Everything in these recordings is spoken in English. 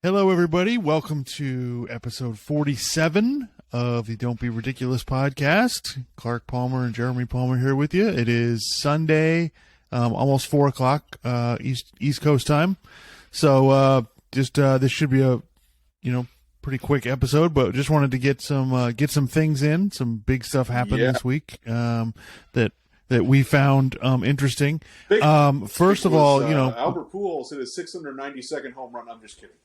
Hello, everybody. Welcome to episode 47 of the Don't Be Ridiculous podcast. Clark Palmer and Jeremy Palmer here with you. It is Sunday, almost 4 o'clock East Coast time. So this should be a pretty quick episode, but just wanted to get some things in. Some big stuff happened this week that we found interesting. First of all, Albert Pujols hit his 692nd home run. I'm just kidding.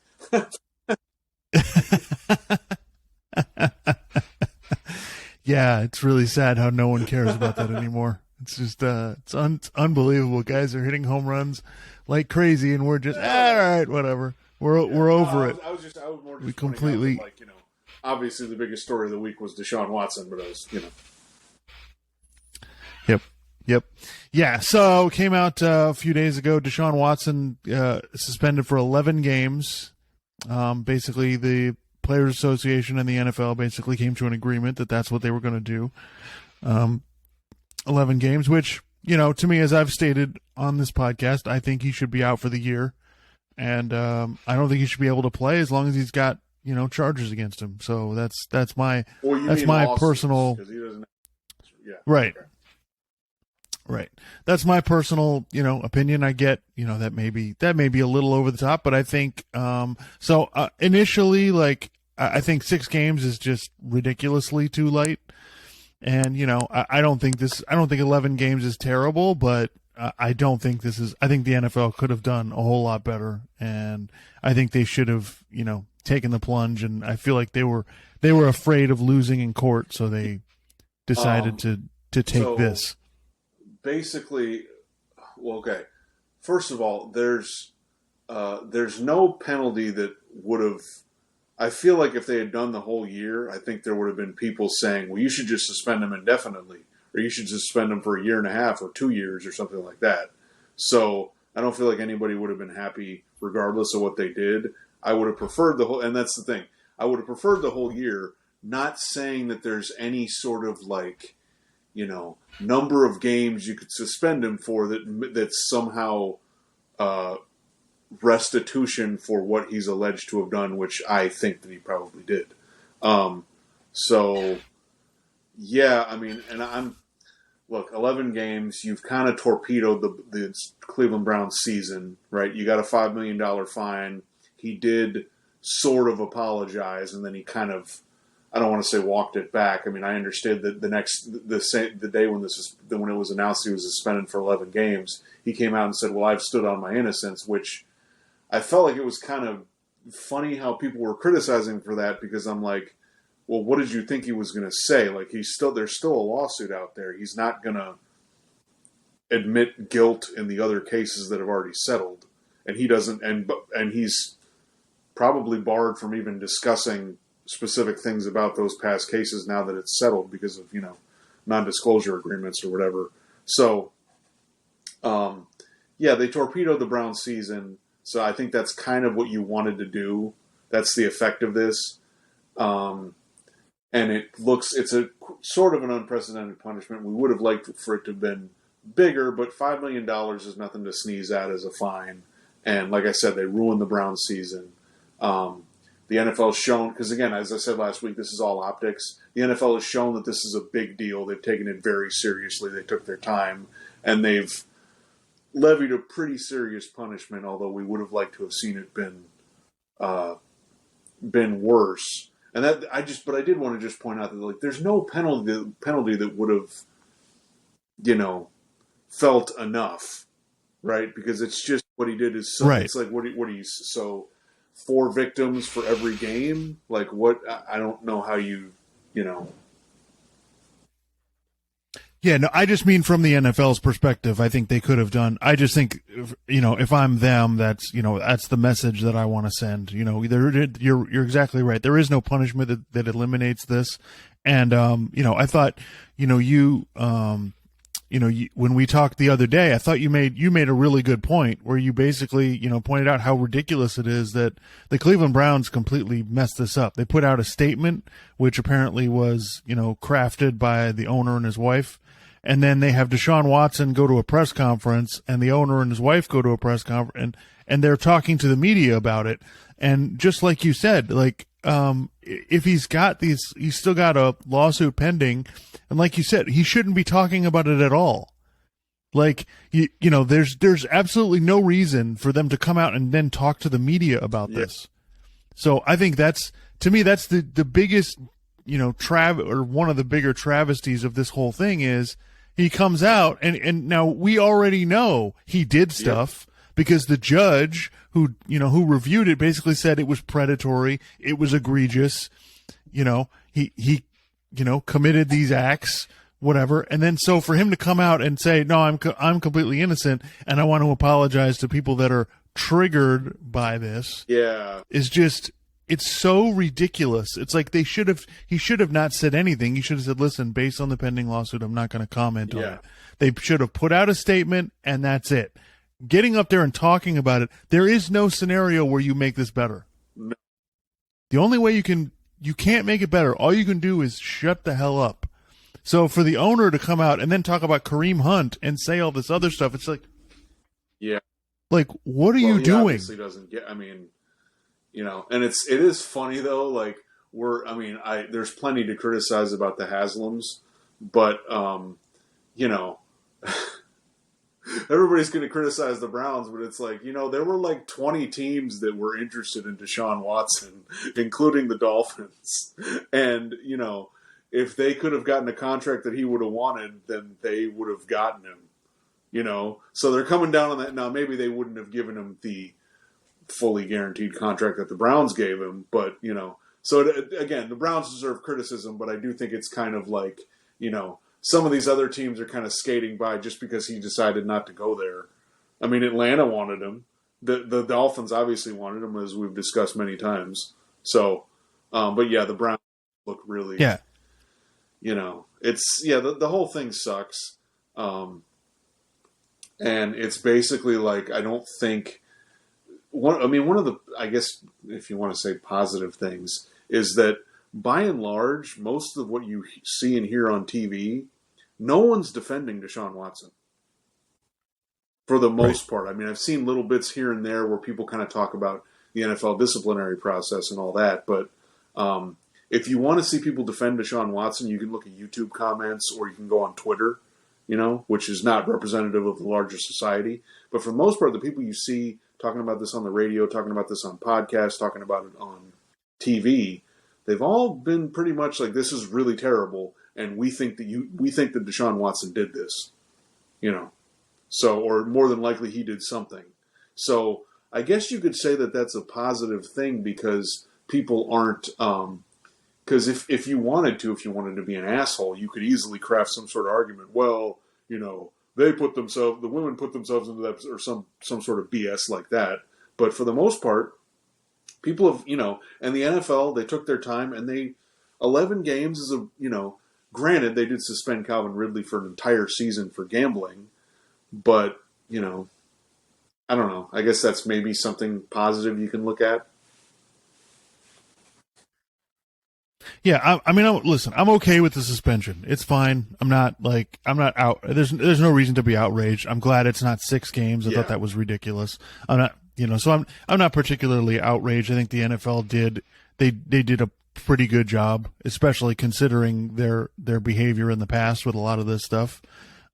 Yeah, it's really sad how no one cares about that anymore. It's just it's unbelievable. Guys are hitting home runs like crazy, and we're just all right, whatever. We're over it. I was more just we completely out that, obviously the biggest story of the week was Deshaun Watson, but I was Yep. Yeah, so came out a few days ago. Deshaun Watson suspended for 11 games. Basically, the Players Association and the NFL basically came to an agreement that that's what they were going to do. 11 games, which, to me, as I've stated on this podcast, I think he should be out for the year. And I don't think he should be able to play as long as he's got, charges against him. So that's my personal. Right. Okay. Right. That's my personal, opinion. I get, that may be a little over the top, but I think, initially, I think 6 games is just ridiculously too light. And, I don't think 11 games is terrible, but I think the NFL could have done a whole lot better. And I think they should have, taken the plunge. And I feel like they were afraid of losing in court. So they decided to take this. Basically, okay. First of all, there's no penalty that would have. I feel like if they had done the whole year, I think there would have been people saying, "Well, you should just suspend him indefinitely, or you should suspend him for a year and a half or 2 years or something like that." So I don't feel like anybody would have been happy regardless of what they did. I would have preferred the whole, and that's the thing. I would have preferred the whole year. Not saying that there's any sort of number of games you could suspend him for that's somehow restitution for what he's alleged to have done, which I think that he probably did. So, yeah, I mean, and 11 games, you've kind of torpedoed the Cleveland Browns season, right? You got a $5 million fine. He did sort of apologize, and then he kind of, I don't want to say walked it back. I mean, I understood that the day when it was announced he was suspended for 11 games, he came out and said, "Well, I've stood on my innocence," which I felt like it was kind of funny how people were criticizing for that, because I'm like, well, what did you think he was going to say? Like, there's still a lawsuit out there. He's not going to admit guilt in the other cases that have already settled, and he doesn't, and he's probably barred from even discussing specific things about those past cases now that it's settled because of, non-disclosure agreements or whatever. So, they torpedoed the Browns season. So I think that's kind of what you wanted to do. That's the effect of this. And it's a sort of an unprecedented punishment. We would have liked for it to have been bigger, but $5 million is nothing to sneeze at as a fine. And like I said, they ruined the Browns season. The NFL has shown, because again, as I said last week, this is all optics. The NFL has shown that this is a big deal. They've taken it very seriously. They took their time, and they've levied a pretty serious punishment, although we would have liked to have seen it been worse. And but I did want to just point out that there's no penalty that would have, felt enough, right? Because it's just what he did is right. It's like what do you 4 victims for every game? Like, what? I don't know how you. Yeah, no, I just mean from the NFL's perspective, I think they could have done. I just think, if I'm them, that's the message that I want to send. You're exactly right. There is no punishment that eliminates this, and I thought, when we talked the other day, I thought you made a really good point where you basically, pointed out how ridiculous it is that the Cleveland Browns completely messed this up. They put out a statement, which apparently was, crafted by the owner and his wife. And then they have Deshaun Watson go to a press conference, and the owner and his wife go to a press conference, and they're talking to the media about it. And just like you said, like, if he's still got a lawsuit pending, and like you said, he shouldn't be talking about it at all. Like, you know, there's absolutely no reason for them to come out and then talk to the media about this. So I think to me, that's the biggest, you know, or one of the bigger travesties of this whole thing is he comes out and now we already know he did stuff because the judge who reviewed it basically said it was predatory, it was egregious, you know, he committed these acts, whatever. And then so for him to come out and say, no, I'm completely innocent and I want to apologize to people that are triggered by this. Yeah. Is just, it's so ridiculous. It's like he should have not said anything. He should have said, listen, based on the pending lawsuit, I'm not going to comment on it. They should have put out a statement and that's it. Getting up there and talking about it, there is no scenario where you make this better. No. The only way you can't make it better. All you can do is shut the hell up. So for the owner to come out and then talk about Kareem Hunt and say all this other stuff, it's like, like, what are you doing? Obviously doesn't get. I mean, you know, and it is funny though. Like there's plenty to criticize about the Haslams, but you know, everybody's going to criticize the Browns, but it's like, you know, there were like 20 teams that were interested in Deshaun Watson, including the Dolphins, and you know, if they could have gotten a contract that he would have wanted, then they would have gotten him. You know, so they're coming down on that now. Maybe they wouldn't have given him the fully guaranteed contract that the Browns gave him, but you know, so again, the Browns deserve criticism, but I do think it's kind of like, you know, some of these other teams are kind of skating by just because he decided not to go there. I mean, Atlanta wanted him. The Dolphins obviously wanted him, as we've discussed many times. So, but yeah, the Browns look really, you know, it's the whole thing sucks. And it's basically like, I don't think one of the, I guess if you want to say positive things, is that by and large, most of what you see and hear on TV, no one's defending Deshaun Watson. For the most part. I mean, I've seen little bits here and there where people kind of talk about the NFL disciplinary process and all that, but if you want to see people defend Deshaun Watson, you can look at YouTube comments or you can go on Twitter, you know, which is not representative of the larger society. But for the most part, the people you see talking about this on the radio, talking about this on podcasts, talking about it on TV, they've all been pretty much like, this is really terrible, and we think that Deshaun Watson did this, you know. So, or more than likely he did something. So I guess you could say that that's a positive thing because people aren't, because if you wanted to be an asshole, you could easily craft some sort of argument. Well, you know, the women put themselves into that, or some sort of BS like that. But for the most part, people have, you know, and the NFL, they took their time and 11 games is granted they did suspend Calvin Ridley for an entire season for gambling, but, you know, I don't know. I guess that's maybe something positive you can look at. Yeah, I mean, listen, I'm okay with the suspension. It's fine. I'm not out. There's no reason to be outraged. I'm glad it's not 6 games. I thought that was ridiculous. I'm not, you know, so I'm not particularly outraged. I think the NFL did a pretty good job, especially considering their behavior in the past with a lot of this stuff.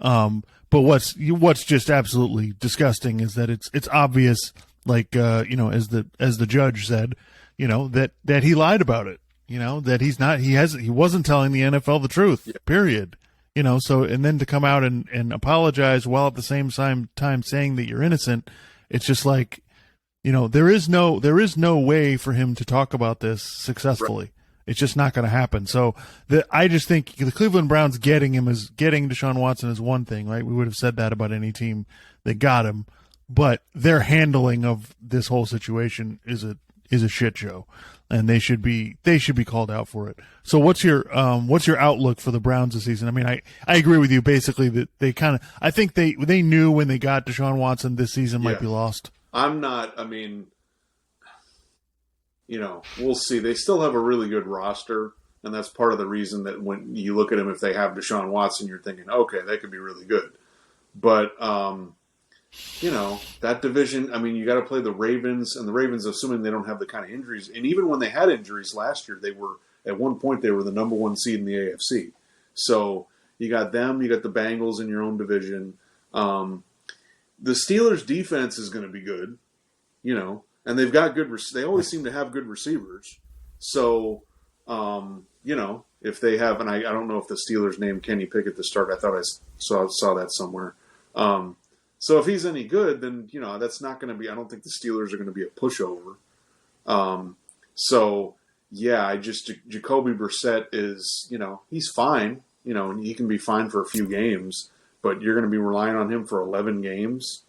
But what's just absolutely disgusting is that it's obvious, like you know, as the judge said, you know, that he lied about it. You know, that he wasn't telling the NFL the truth, period. You know, so, and then to come out and apologize while at the same time saying that you're innocent, it's just like, you know, there is no way for him to talk about this successfully. Right. It's just not going to happen. So I just think the Cleveland Browns getting Deshaun Watson is one thing, right? We would have said that about any team that got him, but their handling of this whole situation is a shit show. And they should be called out for it. So what's your outlook for the Browns this season? I mean, I agree with you basically that I think they knew when they got Deshaun Watson this season might be lost. I'm not, I mean, you know, we'll see. They still have a really good roster, and that's part of the reason that when you look at them, if they have Deshaun Watson, you're thinking, okay, they could be really good. But that division, I mean, you got to play the Ravens, and the Ravens, assuming they don't have the kind of injuries. And even when they had injuries last year, at one point, they were the number one seed in the AFC. So you got them, you got the Bengals in your own division. The Steelers' defense is going to be good, and they've got they always seem to have good receivers. So, if they have, and I don't know if the Steelers named Kenny Pickett to start. I thought I saw that somewhere. So if he's any good, then that's not going to be. I don't think the Steelers are going to be a pushover. So yeah, Jacoby Brissett is he's fine. And he can be fine for a few games, but you're going to be relying on him for 11 games.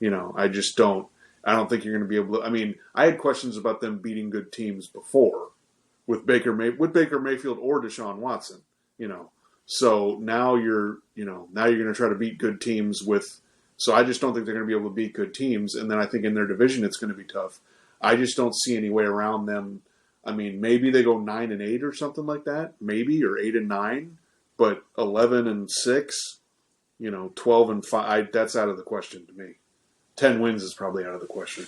I just don't. I don't think you're going to be able to. I mean, I had questions about them beating good teams before with Baker Mayfield or Deshaun Watson. So now you're going to try to beat good teams with. So I just don't think they're going to be able to beat good teams. And then I think in their division it's going to be tough. I just don't see any way around them. I mean, maybe they go 9-8 or something like that, maybe, or 8-9, but 11-6, 12-5. That's out of the question to me. 10 wins is probably out of the question.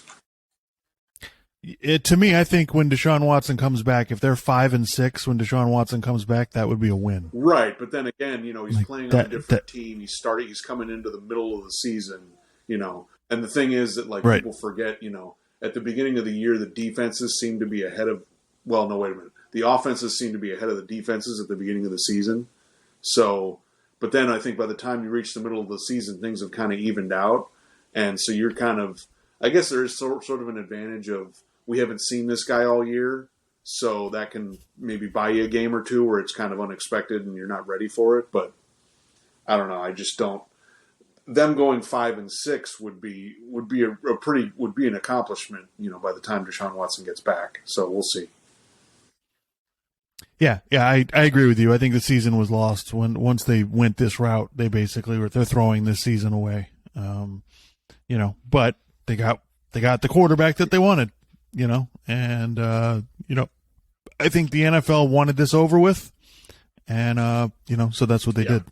To me, I think when Deshaun Watson comes back, if they're 5-6 when Deshaun Watson comes back, that would be a win. Right, but then again, he's playing on a different team. He's coming into the middle of the season, And the thing is that people forget, at the beginning of the year, the defenses seem to be ahead of. Well, no, wait a minute. The offenses seem to be ahead of the defenses at the beginning of the season. So, but then I think by the time you reach the middle of the season, things have kind of evened out, and so you're kind of. I guess there is sort of an advantage of. We haven't seen this guy all year, so that can maybe buy you a game or two where it's kind of unexpected and you're not ready for it. But I don't know. I just don't. Them going 5-6 would be an accomplishment, by the time Deshaun Watson gets back. So we'll see. Yeah, I agree with you. I think the season was lost once they went this route. They basically they're throwing this season away. But they got the quarterback that they wanted. And I think the NFL wanted this over with, and so that's what they did.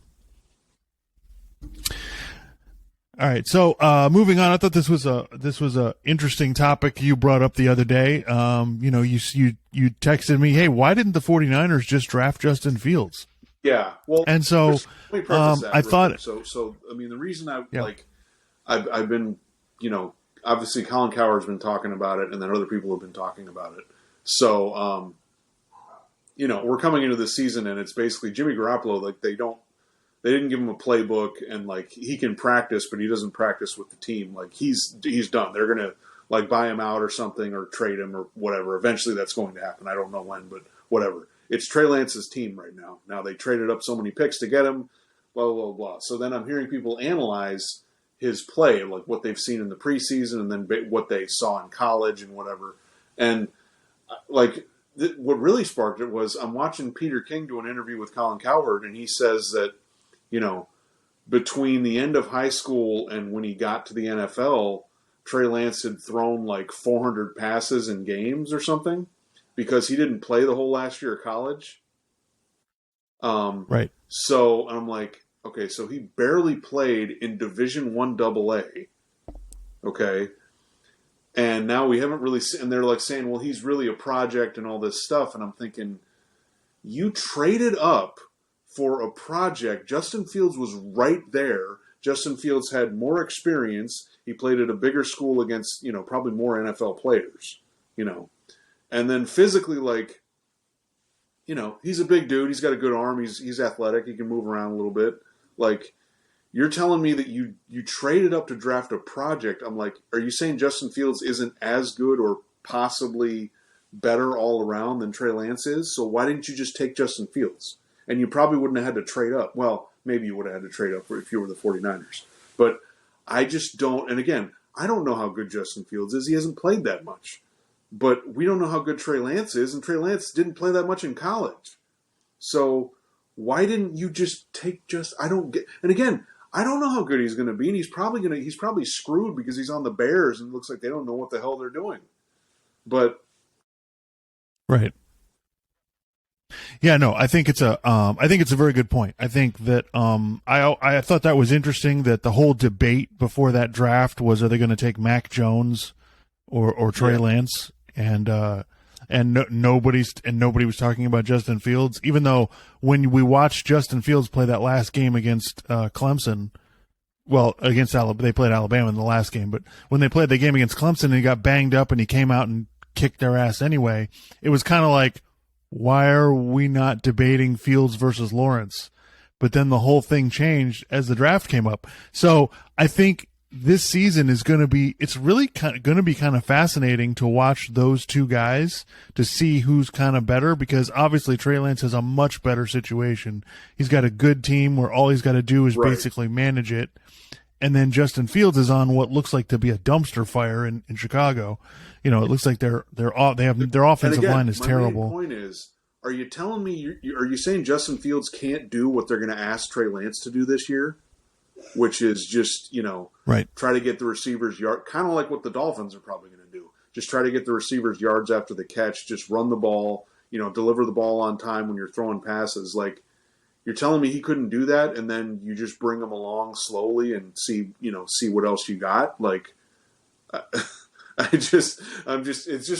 All right, so moving on. I thought this was a interesting topic you brought up the other day. You texted me, hey, why didn't the 49ers just draft Justin Fields? Yeah, well, and so let me preface that I thought quick. So I mean, the reason I've been obviously Colin Cowherd's been talking about it, and then other people have been talking about it. So, we're coming into the season, and it's basically Jimmy Garoppolo. They didn't give him a playbook, and he can practice, but he doesn't practice with the team. He's done. They're gonna buy him out or something, or trade him or whatever. Eventually, that's going to happen. I don't know when, but whatever. It's Trey Lance's team right now. Now they traded up so many picks to get him. Blah blah blah. So then I'm hearing people analyze his play, what they've seen in the preseason and then what they saw in college and whatever. And what really sparked it was I'm watching Peter King do an interview with Colin Cowherd, and he says that, between the end of high school and when he got to the NFL, Trey Lance had thrown 400 passes in games or something because he didn't play the whole last year of college. Right. So I'm like, okay, so he barely played in Division I AA. Okay. And now we haven't really seen, and they're saying, well, he's really a project and all this stuff. And I'm thinking, you traded up for a project. Justin Fields was right there. Justin Fields had more experience. He played at a bigger school against, probably more NFL players, And then physically, he's a big dude. He's got a good arm. He's athletic. He can move around a little bit. You're telling me that you traded up to draft a project. I'm like, are you saying Justin Fields isn't as good or possibly better all around than Trey Lance is? So why didn't you just take Justin Fields? And you probably wouldn't have had to trade up. Well, maybe you would have had to trade up if you were the 49ers. But I just don't. And again, I don't know how good Justin Fields is. He hasn't played that much. But we don't know how good Trey Lance is. And Trey Lance didn't play that much in college. So why didn't you just take I don't get. And again, I don't know how good he's going to be, and he's probably screwed because he's on the Bears, and it looks like they don't know what the hell they're doing. But right, Yeah, no, I think it's a very good point. I think that I thought that was interesting that the whole debate before that draft was, are they going to take Mac Jones or Trey Lance, and nobody was talking about Justin Fields, even though when we watched Justin Fields play that last game against Clemson, well, against Alabama, they played Alabama in the last game, but when they played the game against Clemson and he got banged up and he came out and kicked their ass anyway, it was kind of like, why are we not debating Fields versus Lawrence? But then the whole thing changed as the draft came up. So I think this season is going to be, it's really going to be kind of fascinating to watch those two guys to see who's kind of better, because obviously Trey Lance has a much better situation. He's got a good team where all he's got to do is basically manage it. And then Justin Fields is on what looks like to be a dumpster fire in Chicago. You know, it looks like their offensive line is terrible. My main point is, are you telling me, are you saying Justin Fields can't do what they're going to ask Trey Lance to do this year? Which is just, try to get the receivers yard, kind of like what the Dolphins are probably going to do. Just try to get the receivers yards after the catch, just run the ball, deliver the ball on time when you're throwing passes. Like, you're telling me he couldn't do that, and then you just bring him along slowly and see what else you got? Like, it's just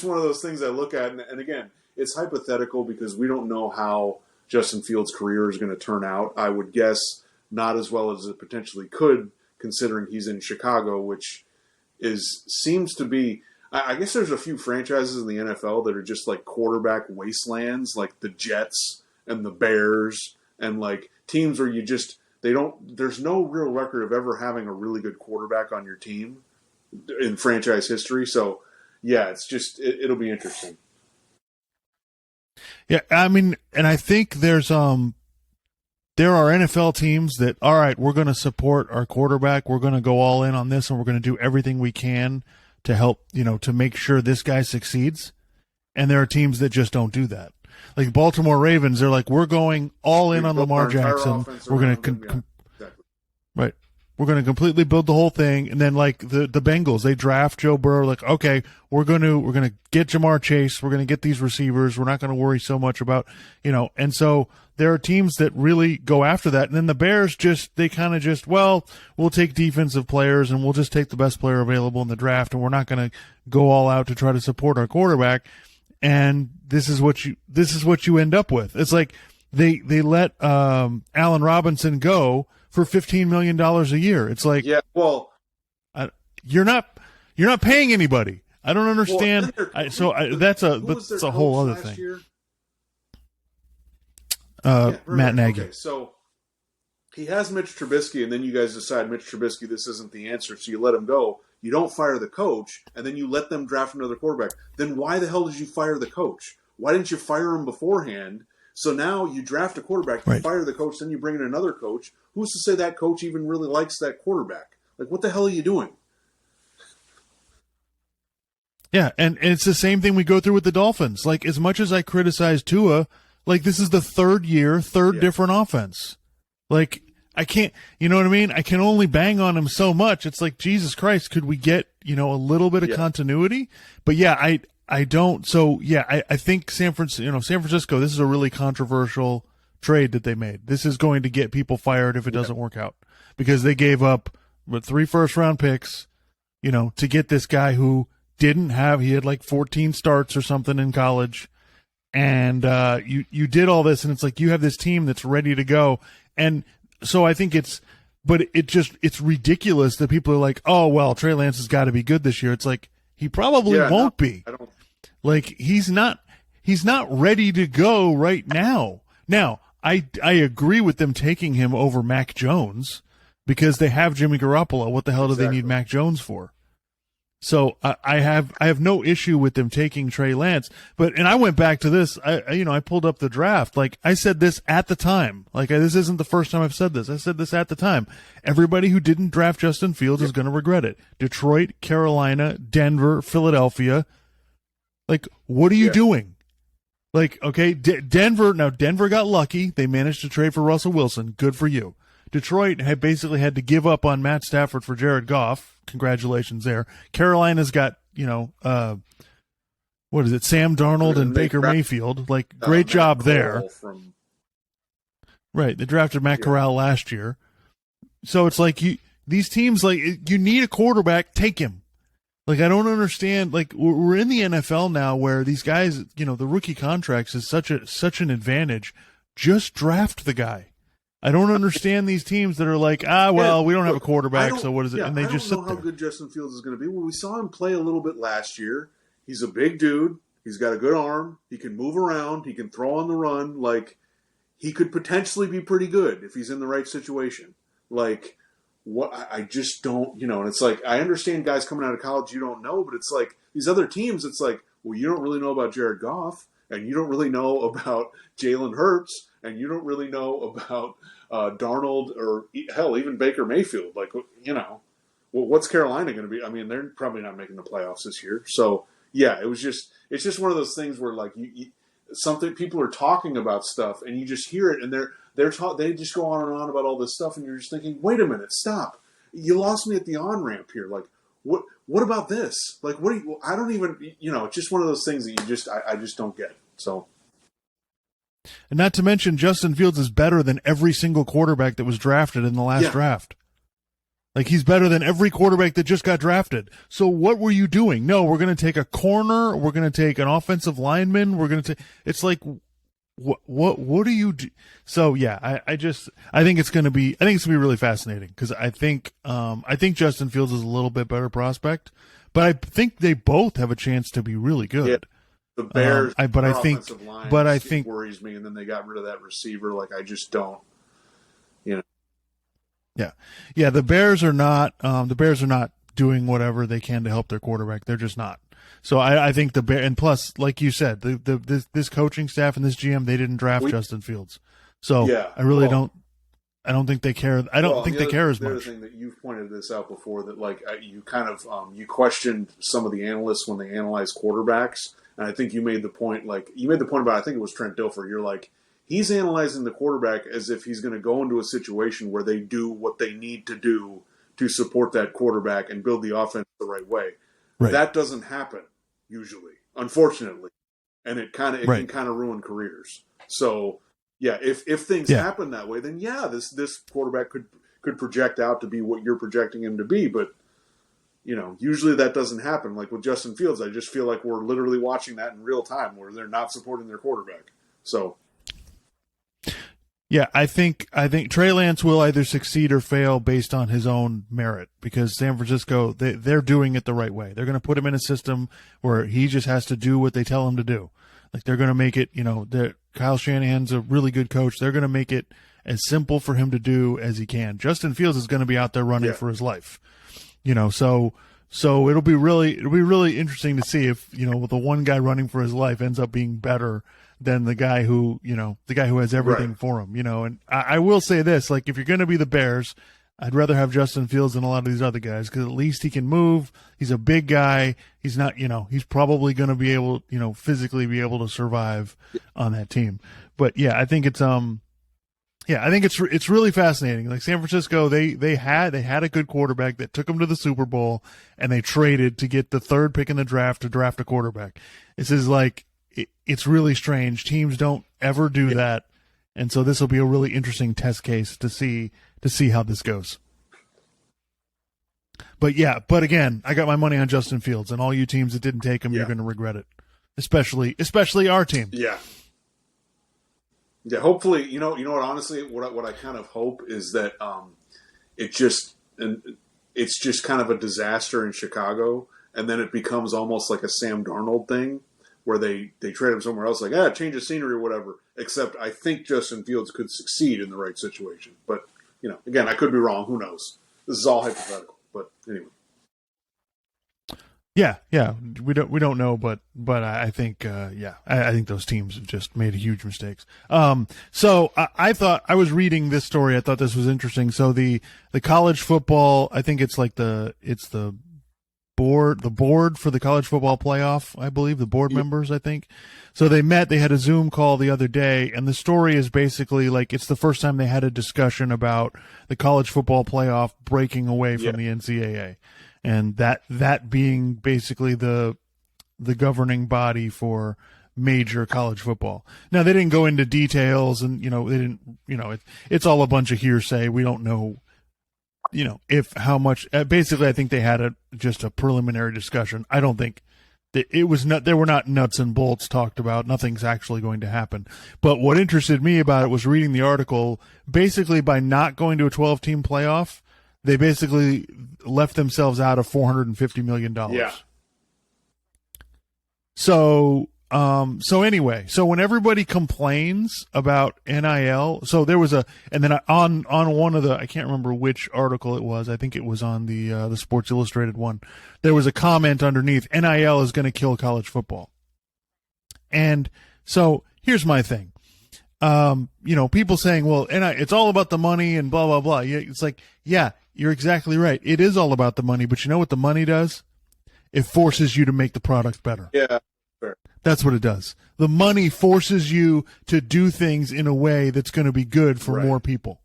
one of those things I look at, and again, it's hypothetical because we don't know how Justin Fields' career is going to turn out. I would guess not as well as it potentially could, considering he's in Chicago, which seems to be. I guess there's a few franchises in the NFL that are just like quarterback wastelands, like the Jets and the Bears, and like teams where there's no real record of ever having a really good quarterback on your team in franchise history. So yeah, it's just it'll be interesting. Yeah, I mean, and I think there are NFL teams that, all right, we're going to support our quarterback. We're going to go all in on this, and we're going to do everything we can to help, to make sure this guy succeeds. And there are teams that just don't do that. Like Baltimore Ravens, they're like, we're going all in on Lamar Jackson. We're going to right. We're going to completely build the whole thing. And then like the Bengals, they draft Joe Burrow. Like, okay, we're going to get Jamar Chase. We're going to get these receivers. We're not going to worry so much about, and so there are teams that really go after that. And then the Bears we'll take defensive players and we'll just take the best player available in the draft. And we're not going to go all out to try to support our quarterback. And this is what you end up with. It's like they let Allen Robinson go for $15 million a year. It's like, yeah, well, you're not paying anybody. I don't understand. That's a whole other thing. Matt Nagy. Okay, so he has Mitch Trubisky, and then you guys decide Mitch Trubisky, this isn't the answer, so you let him go. You don't fire the coach, and then you let them draft another quarterback. Then why the hell did you fire the coach? Why didn't you fire him beforehand? So now you draft a quarterback, you fire the coach, then you bring in another coach. Who's to say that coach even really likes that quarterback? Like, what the hell are you doing? Yeah, and it's the same thing we go through with the Dolphins. Like, as much as I criticize Tua, like, this is the third different offense. Like, I can't, you know what I mean? I can only bang on him so much. It's like, Jesus Christ, could we get, a little bit of continuity? But yeah, I don't. So yeah, I think San Francisco, this is a really controversial trade that they made. This is going to get people fired if it doesn't work out, because they gave up 3 first-round picks, to get this guy who he had like 14 starts or something in college. And you did all this, and it's like you have this team that's ready to go. And so I think it's ridiculous that people are like, oh, well, Trey Lance has got to be good this year. It's like, he probably won't be. Like, he's not ready to go right now. Now, I agree with them taking him over Mac Jones because they have Jimmy Garoppolo. What the hell do they need Mac Jones for? So I have no issue with them taking Trey Lance, and I went back to this. I pulled up the draft. Like, I said this at the time. Like, this isn't the first time I've said this. I said this at the time. Everybody who didn't draft Justin Fields is going to regret it. Detroit, Carolina, Denver, Philadelphia. Like, what are you doing? Like, okay, Denver got lucky. They managed to trade for Russell Wilson. Good for you. Detroit had basically had to give up on Matt Stafford for Jared Goff. Congratulations there. Carolina's got, what is it, Sam Darnold and Baker Mayfield. Like, great job there. Right. They drafted Matt Corral last year. So it's like these teams, like, you need a quarterback, take him. Like, I don't understand. Like, we're in the NFL now where these guys, the rookie contracts is such an advantage. Just draft the guy. I don't understand these teams that are like, we don't have a quarterback, so what is it? And they just sit there. I don't know how good Justin Fields is going to be. Well, we saw him play a little bit last year. He's a big dude. He's got a good arm. He can move around. He can throw on the run. Like, he could potentially be pretty good if he's in the right situation. Like, what I just don't, and it's like, I understand guys coming out of college you don't know, but it's like these other teams, it's like, well, you don't really know about Jared Goff, and you don't really know about Jalen Hurts, and you don't really know about Darnold, or hell, even Baker Mayfield. Like, what's Carolina going to be? I mean, they're probably not making the playoffs this year. So, yeah, it's just one of those things where, like, something people are talking about stuff, and you just hear it, and they just go on and on about all this stuff, and you're just thinking, wait a minute, stop. You lost me at the on-ramp here. Like, what about this? Like, what do you, I don't even, it's just one of those things that I just don't get. So. And not to mention, Justin Fields is better than every single quarterback that was drafted in the last draft. Like, he's better than every quarterback that just got drafted. So what were you doing? No, we're going to take a corner. We're going to take an offensive lineman. We're going to take, it's like, what do you do? So yeah, I think it's going to be really fascinating because I think Justin Fields is a little bit better prospect, but I think they both have a chance to be really good. Yeah. The Bears, I think worries me, and then they got rid of that receiver. Like, I just don't, Yeah. The Bears are not. The Bears are not doing whatever they can to help their quarterback. They're just not. So I think and plus, like you said, this coaching staff and this GM, they didn't draft Justin Fields. So I really don't. I don't think they care. I don't think they care as much. The other thing that you've pointed this out before, that like you kind of you questioned some of the analysts when they analyze quarterbacks, and I think you made the point about, I think it was Trent Dilfer. You're like, he's analyzing the quarterback as if he's going to go into a situation where they do what they need to do to support that quarterback and build the offense the right way. Right. That doesn't happen usually, unfortunately, and it can kind of ruin careers. So. Yeah, if things happen that way, then this quarterback could project out to be what you're projecting him to be. But, usually that doesn't happen. Like with Justin Fields, I just feel like we're literally watching that in real time where they're not supporting their quarterback. So. Yeah, I think Trey Lance will either succeed or fail based on his own merit because San Francisco, they're doing it the right way. They're going to put him in a system where he just has to do what they tell him to do. Like they're going to make it, Kyle Shanahan's a really good coach. They're going to make it as simple for him to do as he can. Justin Fields is going to be out there running for his life, so it'll be really interesting to see if, the one guy running for his life ends up being better than the guy who has everything for him, and I will say this, like if you're going to be the Bears, I'd rather have Justin Fields than a lot of these other guys because at least he can move. He's a big guy. He's not, he's probably going to be able, physically be able to survive on that team. But yeah, I think it's it's really fascinating. Like San Francisco, they had a good quarterback that took them to the Super Bowl, and they traded to get the third pick in the draft to draft a quarterback. This is like it's really strange. Teams don't ever do that, and so this will be a really interesting test case to see how this goes. But again, I got my money on Justin Fields, and all you teams that didn't take him, you're going to regret it. Especially our team. Yeah. Yeah, hopefully, you know what, honestly, what I kind of hope is that it's just kind of a disaster in Chicago, and then it becomes almost like a Sam Darnold thing where they trade him somewhere else, like, change of scenery or whatever, except I think Justin Fields could succeed in the right situation. But again, I could be wrong. Who knows? This is all hypothetical. But anyway. Yeah, we don't know, but I think I think those teams have just made huge mistakes. So I thought I was reading this story. I thought this was interesting. So the college football, I think it's like the board for the college football playoff. I believe the board members. I think. So they met. They had a Zoom call the other day, and the story is basically like it's the first time they had a discussion about the college football playoff breaking away from the NCAA, and that being basically the the governing body for major college football. Now, they didn't go into details, and they didn't. It's all a bunch of hearsay. We don't know. If how much. Basically, I think they had just a preliminary discussion. I don't think that it was not. There were not nuts and bolts talked about. Nothing's actually going to happen. But what interested me about it was reading the article. Basically, by not going to a 12-team playoff, they basically left themselves out of $450 million. Yeah. So anyway, so when everybody complains about NIL, so there was and then on one of the, I can't remember which article it was. I think it was on the Sports Illustrated one. There was a comment underneath, NIL is going to kill college football. And so here's my thing. People saying, well, it's all about the money and blah, blah, blah. It's like, yeah, you're exactly right. It is all about the money, but you know what the money does? It forces you to make the product better. Yeah, fair. That's what it does. The money forces you to do things in a way that's going to be good for more people.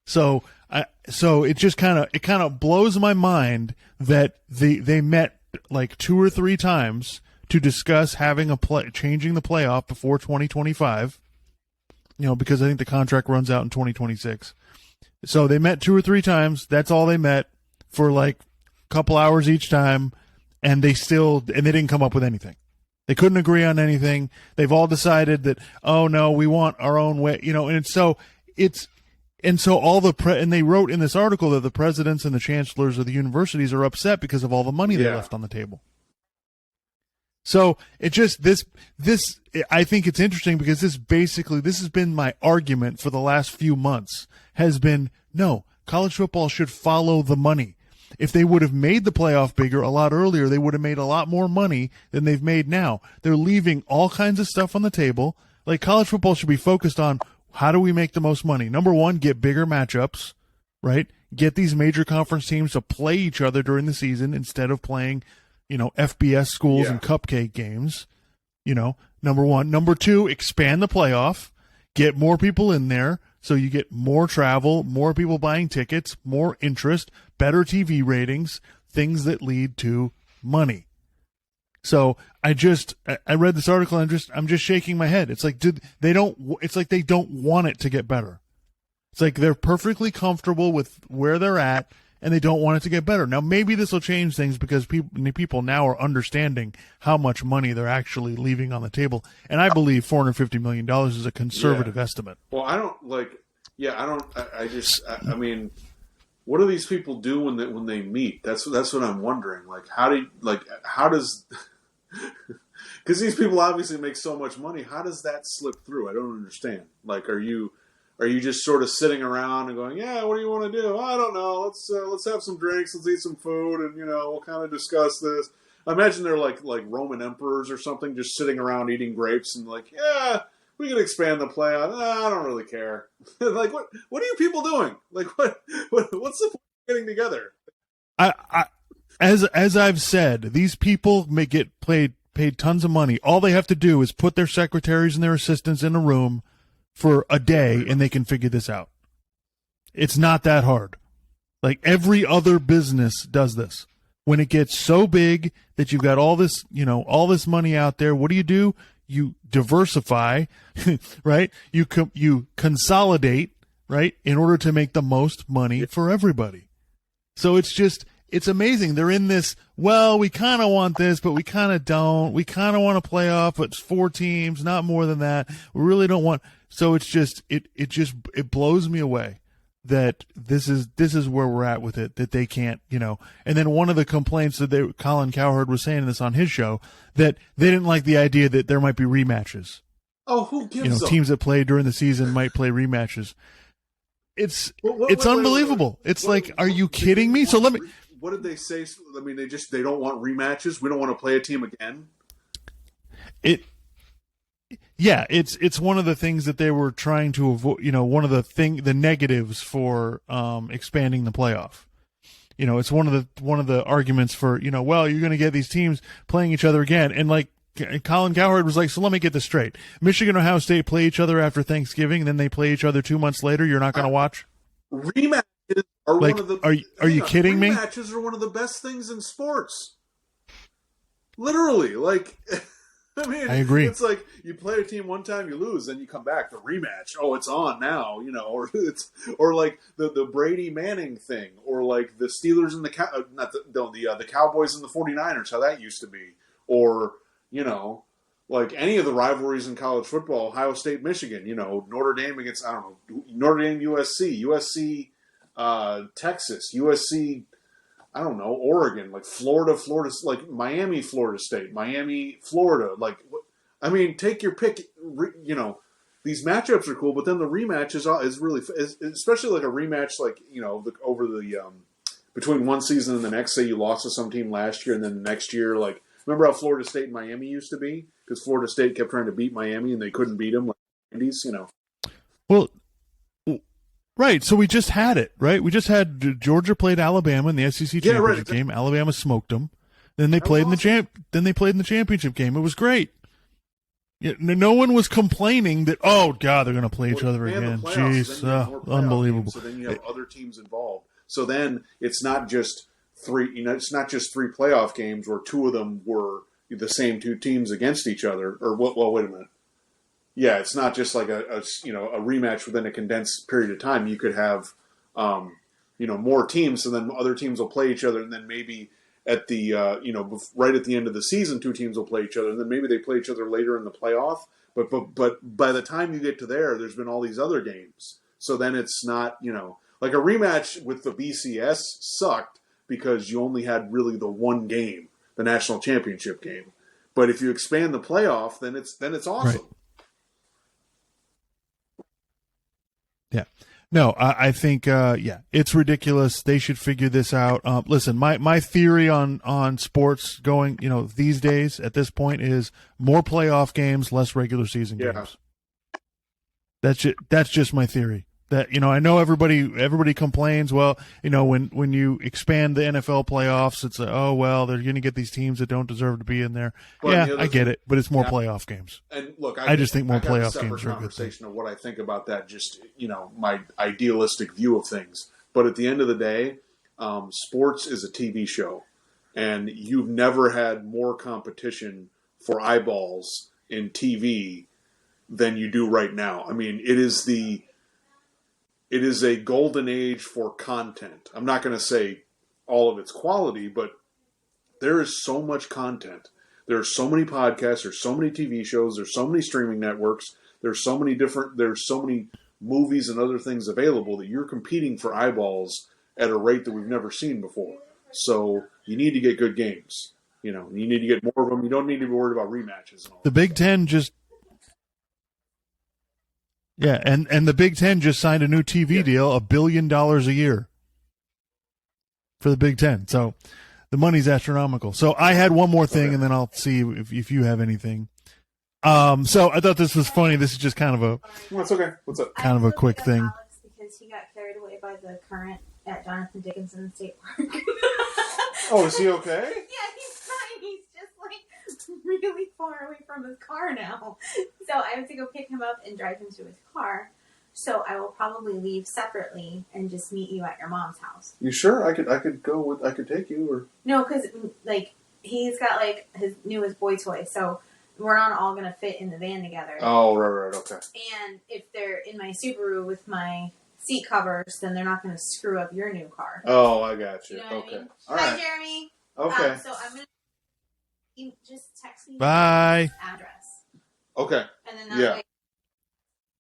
So it just kind of blows my mind that they met like 2 or 3 times to discuss having changing the playoff before 2025. Because I think the contract runs out in 2026. So they met 2 or 3 times. That's all they met for like a couple hours each time, and they didn't come up with anything. They couldn't agree on anything. They've all decided that, oh no, we want our own way, and so and they wrote in this article that the presidents and the chancellors of the universities are upset because of all the money they left on the table. So it just this I think it's interesting because this has been my argument for the last few months, has been, no, college football should follow the money. If they would have made the playoff bigger a lot earlier, they would have made a lot more money than they've made now. They're leaving all kinds of stuff on the table. Like, college football should be focused on, how do we make the most money? Number one, get bigger matchups, right? Get these major conference teams to play each other during the season instead of playing, FBS schools and cupcake games. Number one. Number two, expand the playoff. Get more people in there so you get more travel, more people buying tickets, more interest, better TV ratings, things that lead to money. So I read this article and I'm just shaking my head. It's like, they don't want it to get better. It's like they're perfectly comfortable with where they're at and they don't want it to get better. Now, maybe this will change things because people now are understanding how much money they're actually leaving on the table. And I believe $450 million is a conservative estimate. Well, I mean, what do these people do when they meet? That's what I'm wondering. Like, how does because these people obviously make so much money. How does that slip through? I don't understand. Like, are you just sort of sitting around and going, yeah, what do you want to do? I don't know. Let's have some drinks. Let's eat some food, and we'll kind of discuss this. I imagine they're like Roman emperors or something, just sitting around eating grapes and like, yeah, we can expand the playoff. I don't really care. Like, what are you people doing? Like, what's the point of getting together? As I've said, these people may get paid tons of money. All they have to do is put their secretaries and their assistants in a room for a day, and they can figure this out. It's not that hard. Like, every other business does this. When it gets so big that you've got all this money out there, what do? You diversify, right? You consolidate, right, in order to make the most money for everybody. So it's amazing. They're in this, well, we kind of want this, but we kind of don't. We kind of want to play off, but it's 4 teams, not more than that. We really don't want. So it's just, it blows me away that this is where we're at with it, that they can't, And then one of the complaints that Colin Cowherd was saying this on his show, that they didn't like the idea that there might be rematches. Oh, who gives a... teams that play during the season might play rematches. It's unbelievable. It's like, are you kidding me? So let me. What did they say? I mean, they don't want rematches. We don't want to play a team again. It's one of the things that they were trying to avoid. One of the negatives for expanding the playoff. It's one of the arguments for well, you're going to get these teams playing each other again, and like Colin Cowherd was like, so let me get this straight: Michigan, Ohio State play each other after Thanksgiving, and then they play each other 2 months later. You're not going to watch rematches. Are one of the are you kidding me? Rematches are one of the best things in sports. Literally, like, I mean, I agree. It's like you play a team one time, you lose, then you come back, the rematch. Oh, it's on now, or like the Brady Manning thing, or like the Steelers and the Cowboys and the 49ers, how that used to be, or like any of the rivalries in college football, Ohio State, Michigan, Notre Dame against Notre Dame, USC, Texas, USC. I don't know, Oregon, like Florida, like Miami, Florida State, Miami, Florida. Like, I mean, take your pick. These matchups are cool, but then the rematch is really, especially like a rematch, like over the between one season and the next. Say you lost to some team last year, and then the next year, like remember how Florida State and Miami used to be? Because Florida State kept trying to beat Miami and they couldn't beat them, like the 90s. Well. Right, so we just had it, right? We just had Georgia played Alabama in the SEC championship game. Alabama smoked them. Then they played in the Then they played in the championship game. It was great. No one was complaining that oh god they're going to play each other again. Jeez, unbelievable. Games, so then you have other teams involved. So then it's not just three. It's not just three playoff games where two of them were the same two teams against each other. Or well, wait a minute. Yeah, it's not just like a rematch within a condensed period of time. You could have, more teams, and then other teams will play each other, and then maybe at the, right at the end of the season, two teams will play each other, and then maybe they play each other later in the playoff. But by the time you get to there's been all these other games. So then it's not, like a rematch with the BCS sucked because you only had really the one game, the national championship game. But if you expand the playoff, then it's awesome. Right. Yeah. No, I think, it's ridiculous. They should figure this out. Listen, my theory on sports going, these days at this point is more playoff games, less regular season games. That's just my theory. That, I know everybody complains. Well, when you expand the NFL playoffs, it's they're going to get these teams that don't deserve to be in there. But I get it, but it's more playoff games. And look, I just think more playoff games are a good thing. Conversation of what I think about that, just my idealistic view of things. But at the end of the day, sports is a TV show, and you've never had more competition for eyeballs in TV than you do right now. I mean, it is a golden age for content. I'm not going to say all of its quality, but there is so much content. There are so many podcasts. There's so many TV shows. There's so many streaming networks. There's so many movies and other things available that you're competing for eyeballs at a rate that we've never seen before. So you need to get good games. You need to get more of them. You don't need to be worried about rematches. And all the Big Ten just. Yeah, and the Big Ten just signed a new TV deal, $1 billion a year for the Big Ten. So the money's astronomical. So I had one more thing, and then I'll see if you have anything. So I thought this was funny. This is just kind of a. Well, it's okay. What's up? Kind of a quick thing. Alex, because he got carried away by the current at Jonathan Dickinson State Park. Oh, is he okay? Yeah, he's fine. He's just like really far away from his car now. So I have to go pick him up and drive him to his car. So I will probably leave separately and just meet you at your mom's house. You sure? I could go with. I could take you, or no, because like he's got like his newest boy toy, so we're not all gonna fit in the van together. Oh, right, okay. And if they're in my Subaru with my seat covers, then they're not gonna screw up your new car. Oh, I got you. You know what Okay, I mean? all Hi, right. Jeremy. Okay. So I'm gonna you just text me Bye. the address. Okay. And then that way.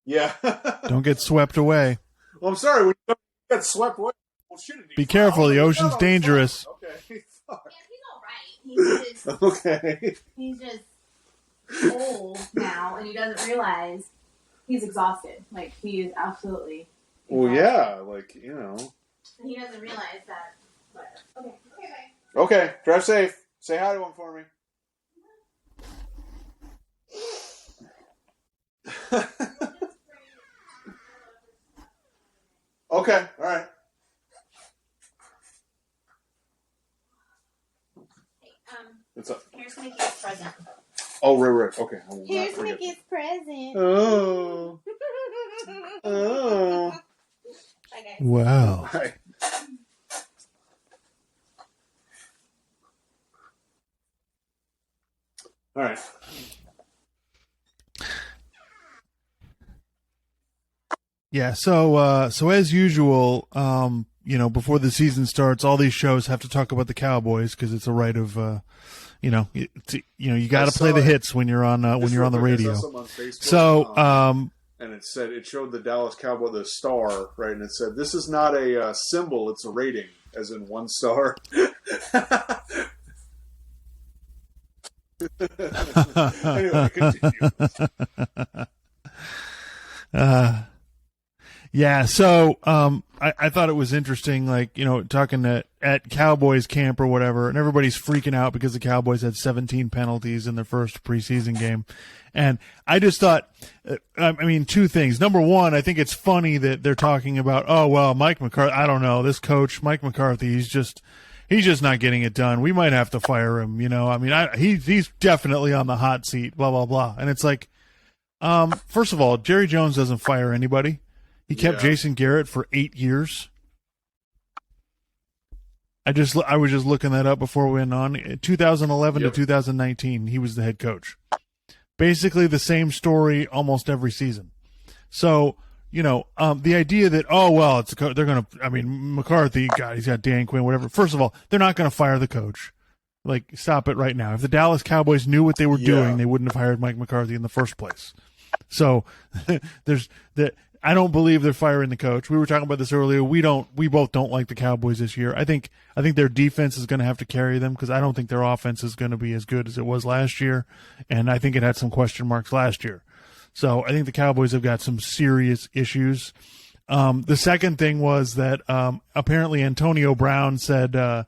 Yeah. Don't get swept away. Well, I'm sorry. When you get swept away, well, shit, Be careful. The ocean's dangerous. Okay. Yeah, he's all right. He's just Okay. he's just old now, and he doesn't realize he's exhausted. Like he is absolutely. Well, exhausted. yeah, like And he doesn't realize that. But okay, bye. Okay, drive safe. Say hi to him for me. Okay, all right. Hey, What's up? here's Mickey's present. Oh, right. Okay. I will not Here's forget. Mickey's present. Oh. Oh. Bye, guys. Wow. Bye. All right. Yeah, so as usual, before the season starts, all these shows have to talk about the Cowboys because it's a right of, you got to play the hits when you're on the radio. Facebook, So, and it showed the Dallas Cowboy, the star, right? And it said, "This is not a symbol; it's a rating, as in 1 star." Anyway, continue. Yeah, so I thought it was interesting, talking at Cowboys camp or whatever, and everybody's freaking out because the Cowboys had 17 penalties in their first preseason game. And I just thought, two things. Number one, I think it's funny that they're talking about, oh, well, Mike McCarthy, I don't know, this coach, Mike McCarthy, he's just not getting it done. We might have to fire him, he's definitely on the hot seat, blah, blah, blah. And it's like, first of all, Jerry Jones doesn't fire anybody. He kept Jason Garrett for 8 years. I was just looking that up before we went on. 2011 to 2019, he was the head coach. Basically the same story almost every season. So, the idea that, oh, well, they're going to, McCarthy, God, he's got Dan Quinn, whatever. First of all, they're not going to fire the coach. Like, stop it right now. If the Dallas Cowboys knew what they were doing, they wouldn't have hired Mike McCarthy in the first place. So I don't believe they're firing the coach. We were talking about this earlier. We both don't like the Cowboys this year. I think their defense is going to have to carry them because I don't think their offense is going to be as good as it was last year, and I think it had some question marks last year. So I think the Cowboys have got some serious issues. The second thing was that apparently Antonio Brown said I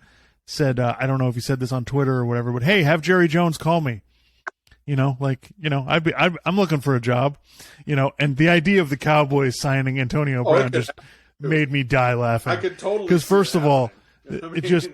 don't know if he said this on Twitter or whatever, but hey, have Jerry Jones call me. I'm looking for a job, and the idea of the Cowboys signing Antonio Brown just made me die laughing. I could totally, because first of all, it just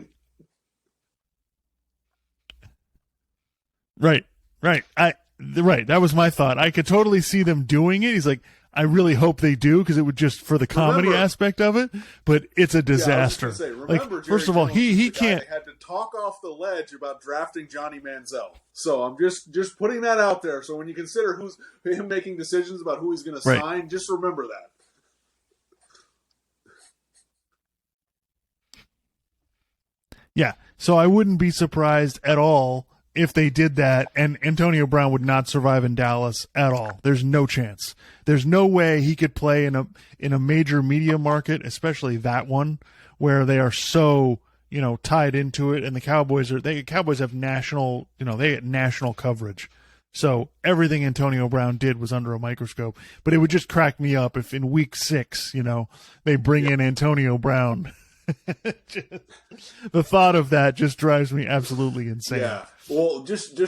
right. That was my thought. I could totally see them doing it. He's like, I really hope they do because it would just for the comedy aspect of it, but it's a disaster. First of all, he can't had to talk off the ledge about drafting Johnny Manziel. So I'm just putting that out there. So when you consider him making decisions about who he's going to sign, just remember that. Yeah. So I wouldn't be surprised at all if they did that, and Antonio Brown would not survive in Dallas at all. There's no chance. There's no way he could play in a major media market, especially that one, where they are so, tied into it, and the Cowboys have national, they get national coverage. So everything Antonio Brown did was under a microscope. But it would just crack me up if in week 6, they bring in Antonio Brown. The thought of that just drives me absolutely insane. Yeah. Well, just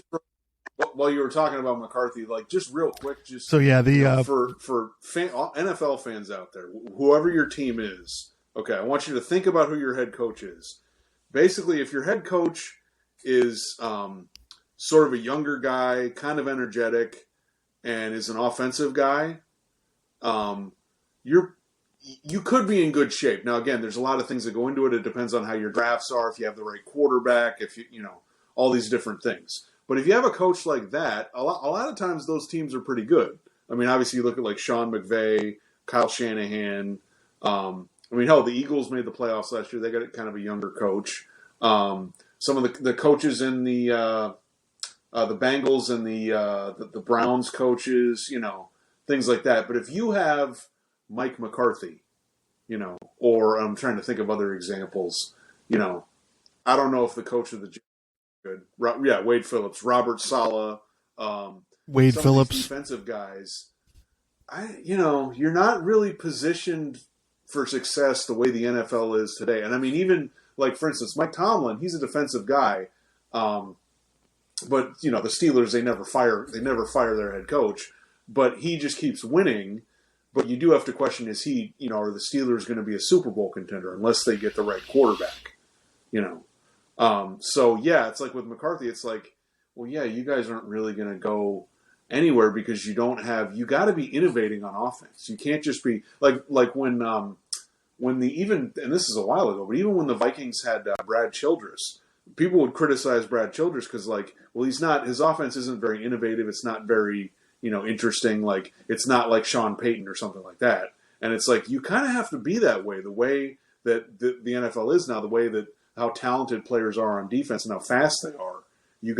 while you were talking about McCarthy, just real quick, for NFL fans out there, whoever your team is, okay, I want you to think about who your head coach is. Basically, if your head coach is sort of a younger guy, kind of energetic, and is an offensive guy, you could be in good shape. Now, again, there's a lot of things that go into it. It depends on how your drafts are, if you have the right quarterback, if all these different things. But if you have a coach like that, a lot of times those teams are pretty good. Obviously you look at Sean McVay, Kyle Shanahan. The Eagles made the playoffs last year. They got kind of a younger coach. Some of the coaches in the Bengals and the Browns coaches, things like that. But if you have Mike McCarthy, or I'm trying to think of other examples, I don't know if the coach of the good. Yeah, Wade Phillips, Robert Saleh, Wade Phillips, defensive guys. You're not really positioned for success the way the NFL is today. And even for instance, Mike Tomlin, he's a defensive guy, but the Steelers they never fire their head coach, but he just keeps winning. But you do have to question: is he, are the Steelers going to be a Super Bowl contender unless they get the right quarterback? So yeah, it's like with McCarthy, it's like, well, yeah, you guys aren't really going to go anywhere because you got to be innovating on offense. You can't just be like when and this is a while ago, but even when the Vikings had Brad Childress, people would criticize Brad Childress because, like, well, his offense isn't very innovative. It's not very, interesting. Like, it's not like Sean Payton or something like that. And it's like, you kind of have to be that way, the way that the NFL is now, the way that how talented players are on defense and how fast they are. You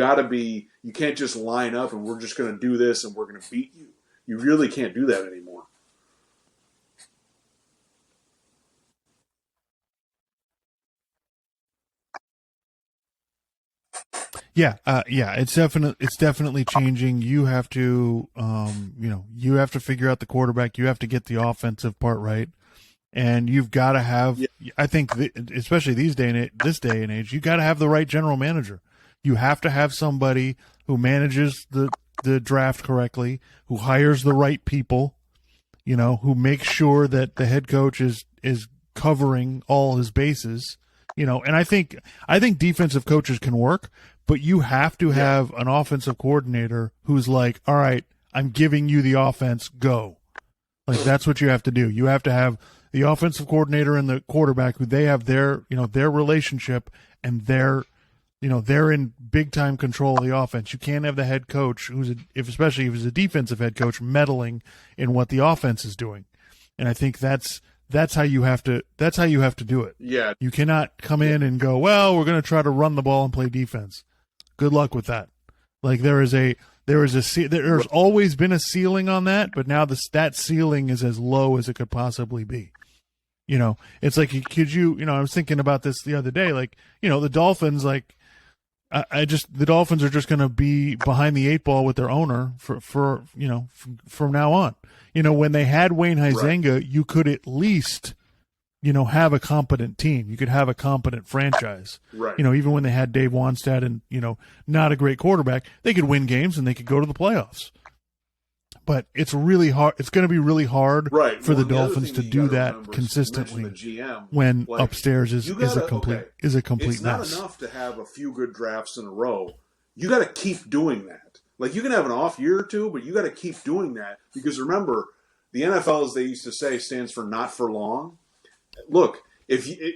can't just line up and we're just going to do this and we're going to beat you. You really can't do that anymore. Yeah, it's definitely changing. You have to, you have to figure out the quarterback. You have to get the offensive part right, and you've got to have. Yeah. I think, especially this day and age, you got to have the right general manager. You have to have somebody who manages the draft correctly, who hires the right people, who makes sure that the head coach is covering all his bases. And I think defensive coaches can work. But you have to have an offensive coordinator who's like, all right, I'm giving you the offense, go. Like, that's what you have to do. You have to have the offensive coordinator and the quarterback who they have their relationship, and they're in big time control of the offense. You can't have the head coach especially if he's a defensive head coach, meddling in what the offense is doing. And I think that's how you have to do it. Yeah. You cannot come in and go, well, we're going to try to run the ball and play defense. Good luck with that. Like, there's always been a ceiling on that, but now that ceiling is as low as it could possibly be. It's like, I was thinking about this the other day, like, the Dolphins, like, the Dolphins are just going to be behind the eight ball with their owner from now on. When they had Wayne Huizenga, right, you could at least, have a competent team. You could have a competent franchise. Right. Even when they had Dave Wanstead and, not a great quarterback, they could win games and they could go to the playoffs. But it's really hard. It's going to be really hard for the Dolphins to do that consistently when upstairs is a complete it's mess. It's not enough to have a few good drafts in a row. You got to keep doing that. Like, you can have an off year or two, but you got to keep doing that, because remember, the NFL, as they used to say, stands for not for long. Look,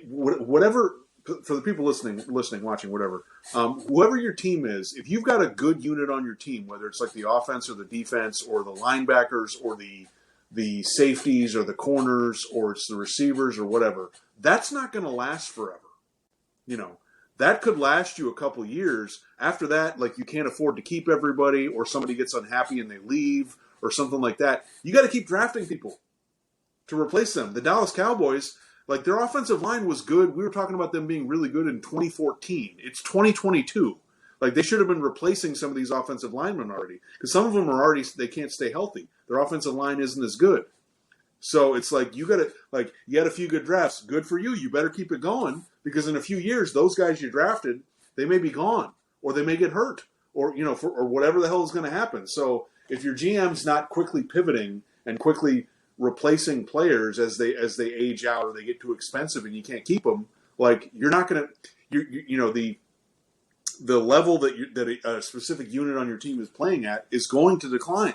whatever, for the people listening, watching, whatever, whoever your team is, if you've got a good unit on your team, whether it's like the offense or the defense or the linebackers or the safeties or the corners or it's the receivers or whatever, that's not going to last forever. That could last you a couple years. After that, like, you can't afford to keep everybody, or somebody gets unhappy and they leave or something like that. You got to keep drafting people to replace them. The Dallas Cowboys, like, their offensive line was good. We were talking about them being really good in 2014. It's 2022. Like, they should have been replacing some of these offensive linemen already, because some of them are already, they can't stay healthy. Their offensive line isn't as good. So it's like, you had a few good drafts. Good for you. You better keep it going, because in a few years, those guys you drafted, they may be gone, or they may get hurt, or, or whatever the hell is going to happen. So if your GM's not quickly pivoting and quickly replacing players as they age out or they get too expensive and you can't keep them, like, you're not going to, the level that a specific unit on your team is playing at is going to decline.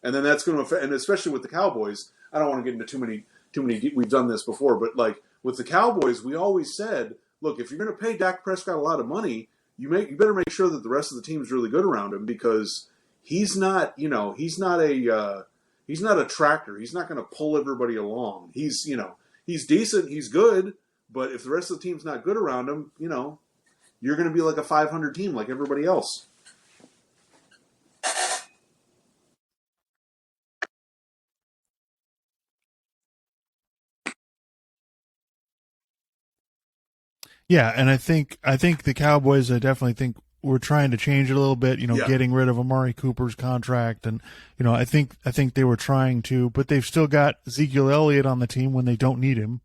And then that's going to affect, and especially with the Cowboys, I don't want to get into too many, we've done this before, but like with the Cowboys, we always said, look, if you're going to pay Dak Prescott a lot of money, you better make sure that the rest of the team is really good around him, because he's not a tractor. He's not going to pull everybody along. He's decent. He's good. But if the rest of the team's not good around him, you're going to be like a 500 team like everybody else. Yeah, and I think the Cowboys, I definitely think, we're trying to change it a little bit, getting rid of Amari Cooper's contract. And, I think they were trying to, but they've still got Ezekiel Elliott on the team when they don't need him,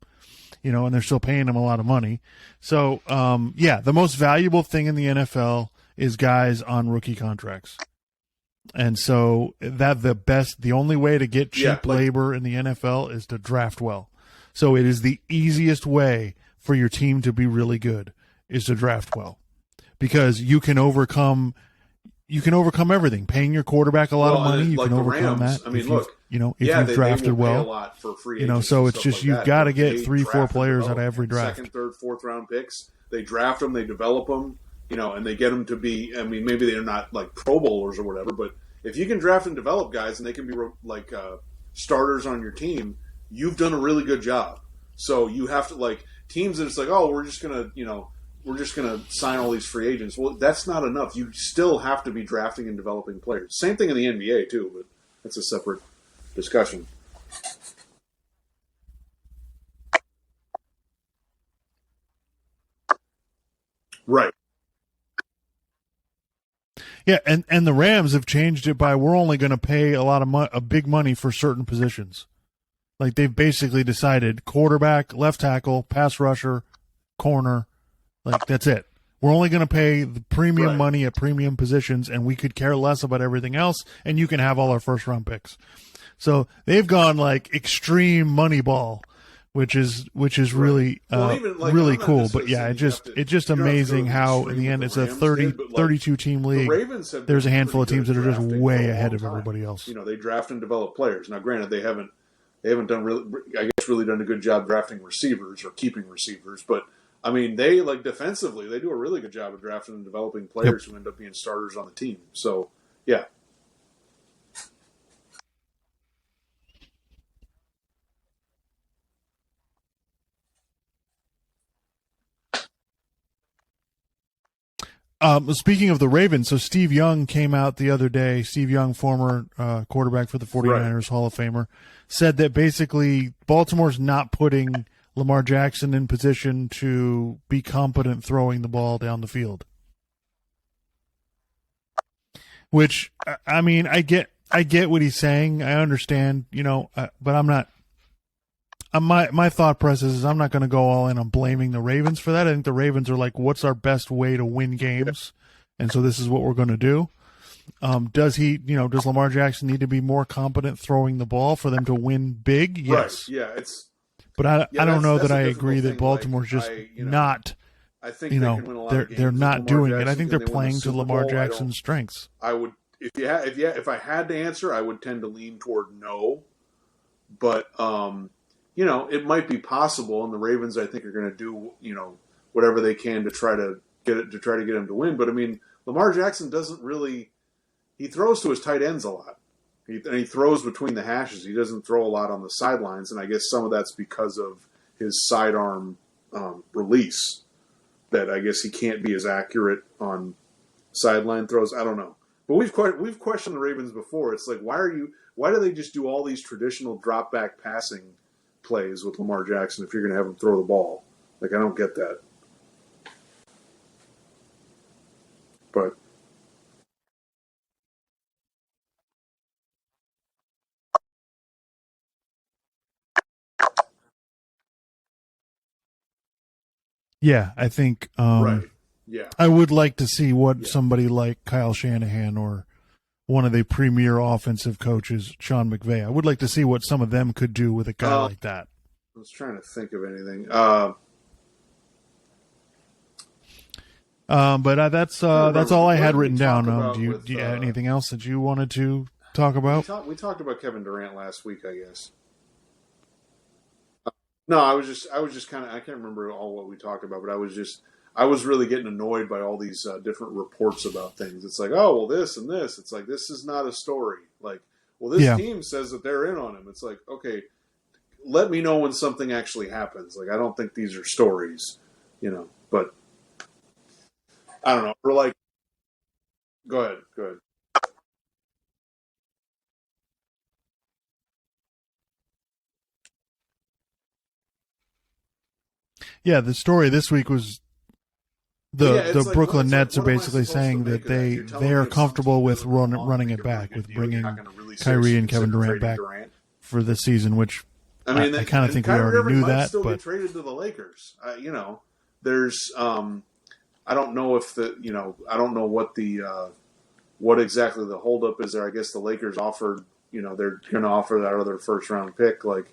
and they're still paying him a lot of money. So, the most valuable thing in the NFL is guys on rookie contracts. And so the only way to get cheap labor in the NFL is to draft well. So it is the easiest way for your team to be really good is to draft well. Because you can overcome everything. Paying your quarterback a lot of money, you can overcome that. I mean, look, if Yeah, you've drafted they will pay a well. lot for free agents. So and it's stuff just like you've that, got to but get they 3-4 draft and players out of develop every draft. Second, third, fourth round picks. They draft them, they develop them, and they get them to be. I mean, maybe they're not like Pro Bowlers or whatever, but if you can draft and develop guys and they can be like starters on your team, you've done a really good job. So you have to like teams that it's like, oh, we're just gonna sign all these free agents. Well, that's not enough. You still have to be drafting and developing players. Same thing in the NBA too, but that's a separate discussion. Right. Yeah, and the Rams have changed it by we're only going to pay a big money for certain positions. Like they've basically decided quarterback, left tackle, pass rusher, corner, like that's it. We're only going to pay the premium money at premium positions, and we could care less about everything else, and you can have all our first round picks. So they've gone like extreme money ball, which is really really cool. But yeah, it's just amazing how in the end it's a 32 team league. There's a handful of teams that are just way ahead of everybody else. They draft and develop players. Now, granted, they haven't done really done a good job drafting receivers or keeping receivers, but I mean, they like defensively, they do a really good job of drafting and developing players who end up being starters on the team. So, yeah. Speaking of the Ravens, so Steve Young came out the other day. Steve Young, former quarterback for the 49ers, Hall of Famer, said that basically Baltimore's not putting Lamar Jackson in position to be competent throwing the ball down the field. Which, I mean, I get what he's saying. I understand, but I'm not. My thought process is I'm not going to go all in on blaming the Ravens for that. I think the Ravens are like, what's our best way to win games? And so this is what we're going to do. Does Lamar Jackson need to be more competent throwing the ball for them to win big? Yes. Right. Yeah. But I don't know that I agree that Baltimore's just not. I think they're not doing it. I think they're playing to Lamar Jackson's strengths. I would if I had to answer, I would tend to lean toward no. But it might be possible, and the Ravens I think are going to do whatever they can to try to get him to win. But I mean, Lamar Jackson doesn't really. He throws to his tight ends a lot. He throws between the hashes. He doesn't throw a lot on the sidelines, and I guess some of that's because of his sidearm release. That I guess he can't be as accurate on sideline throws. I don't know, but we've questioned the Ravens before. It's like why do they just do all these traditional drop back passing plays with Lamar Jackson if you're going to have him throw the ball? Like I don't get that, but. Yeah, I think Right. Yeah. I would like to see what somebody like Kyle Shanahan or one of the premier offensive coaches, Sean McVay, I would like to see what some of them could do with a guy like that. I was trying to think of anything. But that's all I had written down. Do you have anything else that you wanted to talk about? We talked about Kevin Durant last week, I guess. No, I was just kind of, I can't remember all what we talked about, but I was really getting annoyed by all these different reports about things. It's like, oh, well, this and this. It's like, this is not a story. Like, well, this team says that they're in on him. It's like, okay, let me know when something actually happens. Like, I don't think these are stories, but I don't know. We're like, go ahead. Yeah, the story this week was the like, Brooklyn Nets are what am I basically supposed to saying make that of that? You're telling they me are it's comfortable something with to do with running it You're back, not with gonna bringing really Kyrie and seriously Kevin consider Durant back trading Durant. for this season, which I kind of think we Kyrie already Irving knew might that. Still but get traded to the Lakers. There's I don't know if I don't know what the what exactly the holdup is there. I guess the Lakers offered they're going to offer that other first round pick. Like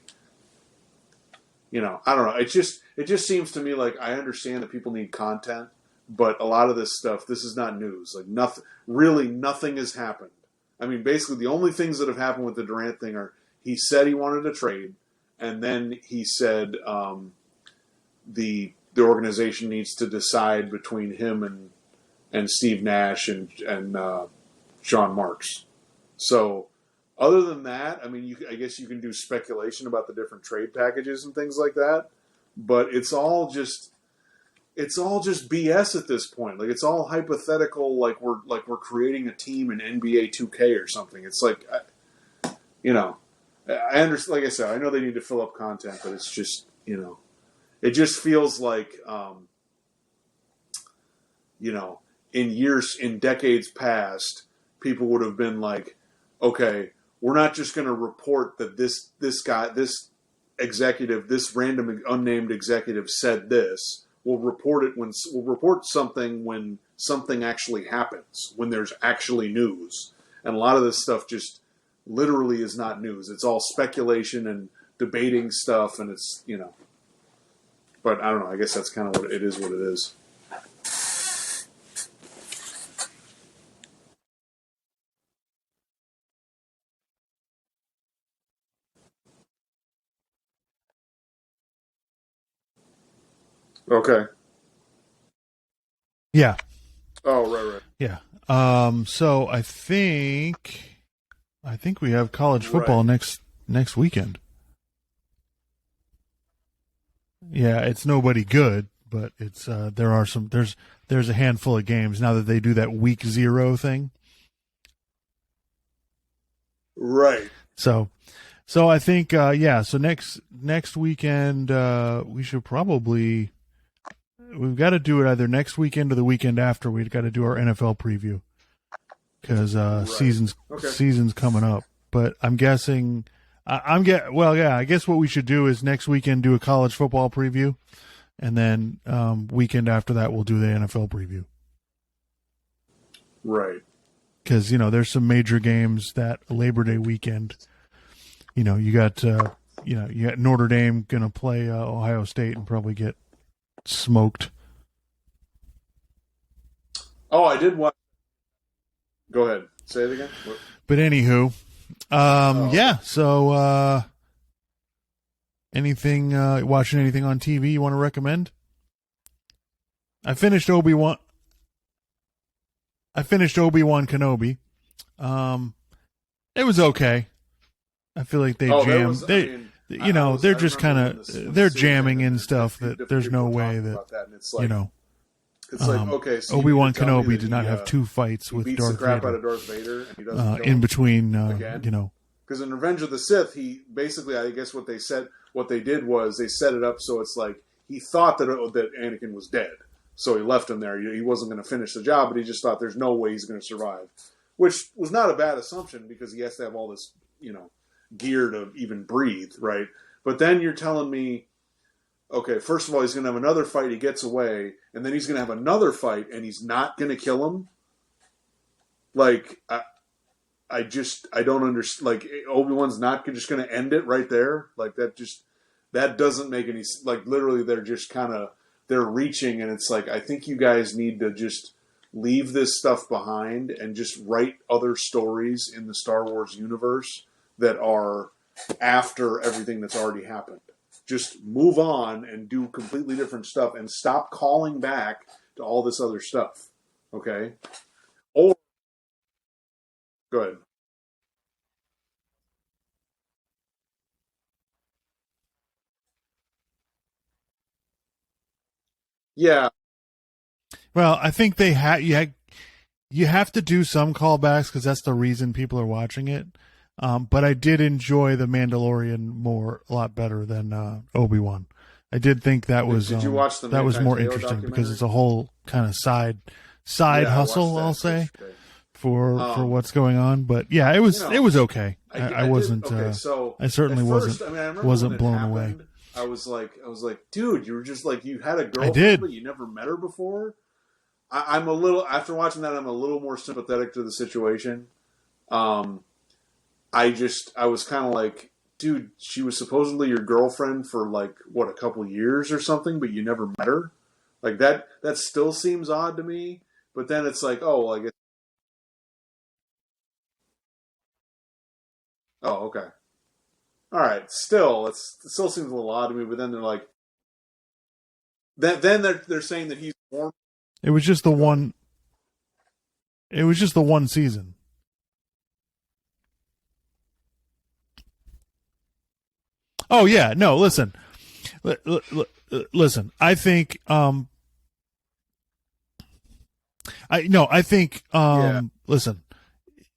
I don't know. It just seems to me like I understand that people need content, but a lot of this stuff, this is not news. Like nothing has happened. I mean, basically the only things that have happened with the Durant thing are he said he wanted to trade, and then he said the organization needs to decide between him and Steve Nash and Sean Marks. So, other than that, I mean, I guess you can do speculation about the different trade packages and things like that, but it's all just BS at this point. Like, it's all hypothetical. Like we're creating a team in NBA 2K or something. It's like, I understand. Like I said, I know they need to fill up content, but it's just, it just feels like, in decades past, people would have been like, okay, we're not just going to report that this guy, this executive, this random unnamed executive said this. We'll report something when something actually happens, when there's actually news. And a lot of this stuff just literally is not news. It's all speculation and debating stuff, and it's, But I don't know. I guess that's kind of what it is. What it is. Okay. Yeah. Oh, right. Yeah. So I think we have college football next weekend. Yeah, it's nobody good, but it's there's a handful of games now that they do that week 0 thing. Right. So I think so next weekend we've got to do it either next weekend or the weekend after. We've got to do our NFL preview because season's coming up. But I'm guessing I guess what we should do is next weekend do a college football preview, and then weekend after that we'll do the NFL preview. Right. Because there's some major games that Labor Day weekend. You got Notre Dame gonna play Ohio State and probably get smoked. Oh, I did watch. Go ahead. Say it again. What? But anywho, yeah. So, watching anything on TV you want to recommend? I finished Obi-Wan Kenobi. It was okay. I feel like they jammed. They're just kind of they're jamming in stuff that there's no way that it's like, It's like, okay, so Obi-Wan Kenobi did not have 2 fights with beats Darth the crap Vader. out of Darth Vader, and he doesn't in between, again. Because in Revenge of the Sith, he basically, I guess what they did was they set it up so it's like he thought that Anakin was dead, so he left him there. He wasn't going to finish the job, but he just thought there's no way he's going to survive, which was not a bad assumption because he has to have all this, gear to even breathe, right? But then you're telling me, okay, first of all, he's going to have another fight, he gets away, and then he's going to have another fight, and he's not going to kill him? Like, I don't understand. Like, Obi-Wan's not just going to end it right there? Like, that doesn't make any, like, literally they're reaching, and it's like, I think you guys need to just leave this stuff behind and just write other stories in the Star Wars universe that are after everything that's already happened. Just move on and do completely different stuff and stop calling back to all this other stuff. Okay? Or, go ahead. Yeah. Well, I think you have to do some callbacks because that's the reason people are watching it. But I did enjoy The Mandalorian a lot better than Obi-Wan. I did think that was Did you watch the that was more Manti Te'o interesting because documentary? it's a whole kind of side hustle, I'll say, for what's going on. But yeah, it was okay. I wasn't. I certainly wasn't blown away. I was like, dude, you were just like, you had a girlfriend, did. but you never met her before. I'm a little, after watching that, I'm a little more sympathetic to the situation. I was kind of like, dude, she was supposedly your girlfriend for like, what, a couple years or something, but you never met her? Like, that still seems odd to me. But then it's like, oh, well, I guess. Oh, okay. all right, still, it still seems a little odd to me. But then they're like, then they're saying that he's more. It was just the one. It was just the one season. Oh yeah, no. Listen, listen. I think. I think. Yeah. Listen.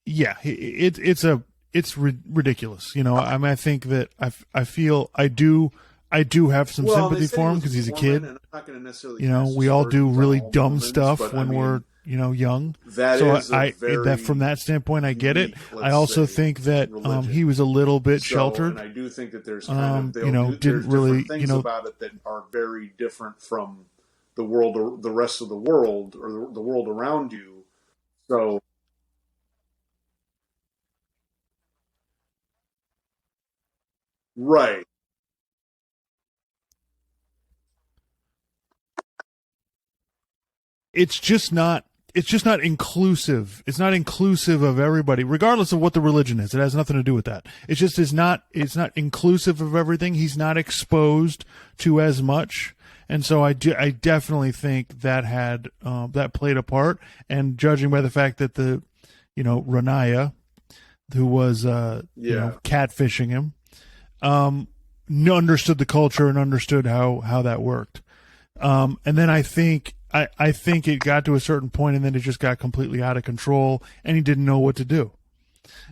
Yeah, it's ridiculous. You know, I mean, I think that I feel I do have some sympathy for him because he's a kid. And I'm not going to necessarily. You know, we all do really dumb Mormons, stuff but, when we're young. That so is that from that standpoint, I get it. unique, I also say, think that religion. he was a little bit So, sheltered. and I do think that there's kind of didn't there's really, different things about it that are very different from the world, or the rest of the world, or the world around you. So right, It's just not. It's just not inclusive. It's not inclusive of everybody, regardless of what the religion is. It has nothing to do with that. It's just is not. It's not inclusive of everything. He's not exposed to as much. And so I definitely think that had that played a part. And judging by the fact that Renaya, who was catfishing him, understood the culture and understood how that worked. And then I think it got to a certain point, and then it just got completely out of control, and he didn't know what to do.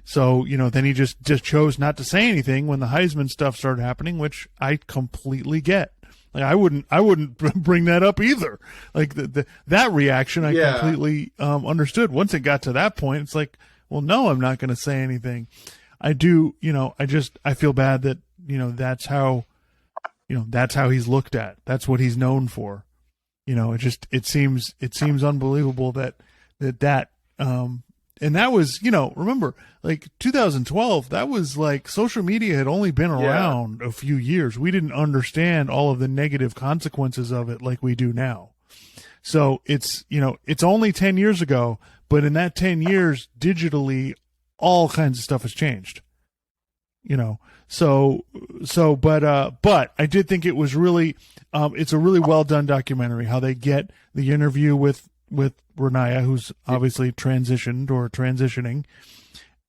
So then he just chose not to say anything when the Heisman stuff started happening, which I completely get. Like I wouldn't bring that up either. Like that reaction, I completely understood. Once it got to that point, it's like, well, no, I'm not going to say anything. I do, I feel bad that that's how he's looked at. That's what he's known for. It seems unbelievable that and that was, remember, like 2012, that was like social media had only been around a few years. We didn't understand all of the negative consequences of it like we do now. So it's only 10 years ago, but in that 10 years, digitally, all kinds of stuff has changed. But I did think it was really, it's a really well done documentary, how they get the interview with Renaya, who's obviously transitioned or transitioning.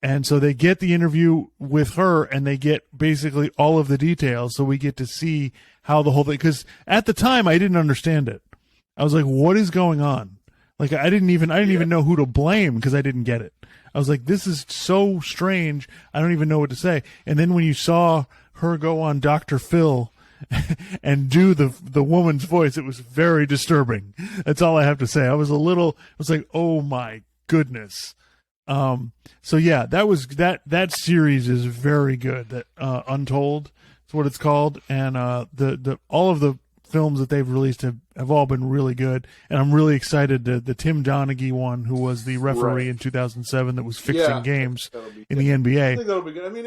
And so they get the interview with her, and they get basically all of the details. So we get to see how the whole thing, because at the time I didn't understand it. I was like, what is going on? Like, I didn't even know who to blame because I didn't get it. I was like, this is so strange. I don't even know what to say. And then when you saw her go on Dr. Phil and do the woman's voice, it was very disturbing. That's all I have to say. I was like, oh my goodness. So yeah, that series is very good. That Untold is what it's called, and the all of the films that they've released have all been really good, and I'm really excited to the Tim Donaghy one, who was the referee in 2007 that was fixing games in the NBA. I think that'll be good. I mean,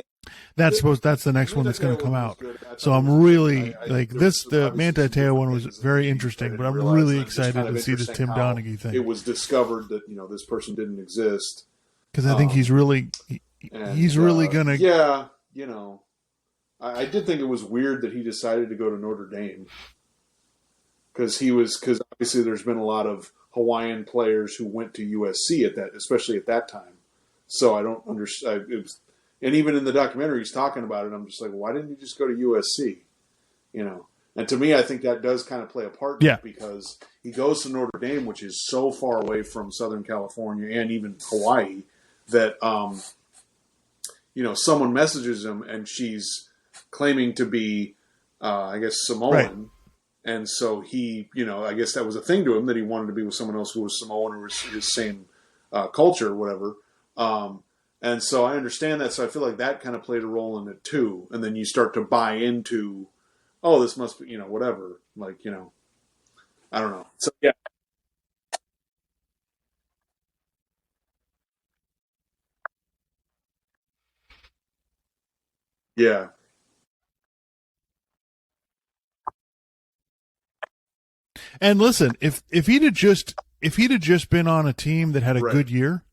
that's the next one that's going to come out. So I'm really the Manti Te'o one was very interesting, but I'm really excited to see this Tim Donaghy thing. It was discovered that this person didn't exist, because I think he's really gonna. Yeah, I did think it was weird that he decided to go to Notre Dame. Because obviously there's been a lot of Hawaiian players who went to USC especially at that time. So I don't understand. And even in the documentary, he's talking about it. I'm just like, why didn't he just go to USC? And to me, I think that does kind of play a part. Yeah. Because he goes to Notre Dame, which is so far away from Southern California and even Hawaii that, someone messages him and she's claiming to be, I guess, Samoan. Right. And so he, I guess that was a thing to him that he wanted to be with someone else who was Samoan or was his same culture or whatever. And so I understand that. So I feel like that kind of played a role in it too. And then you start to buy into, oh, this must be, whatever. Like, I don't know. So yeah. Yeah. And listen, if he'd have just been on a team that had a good year,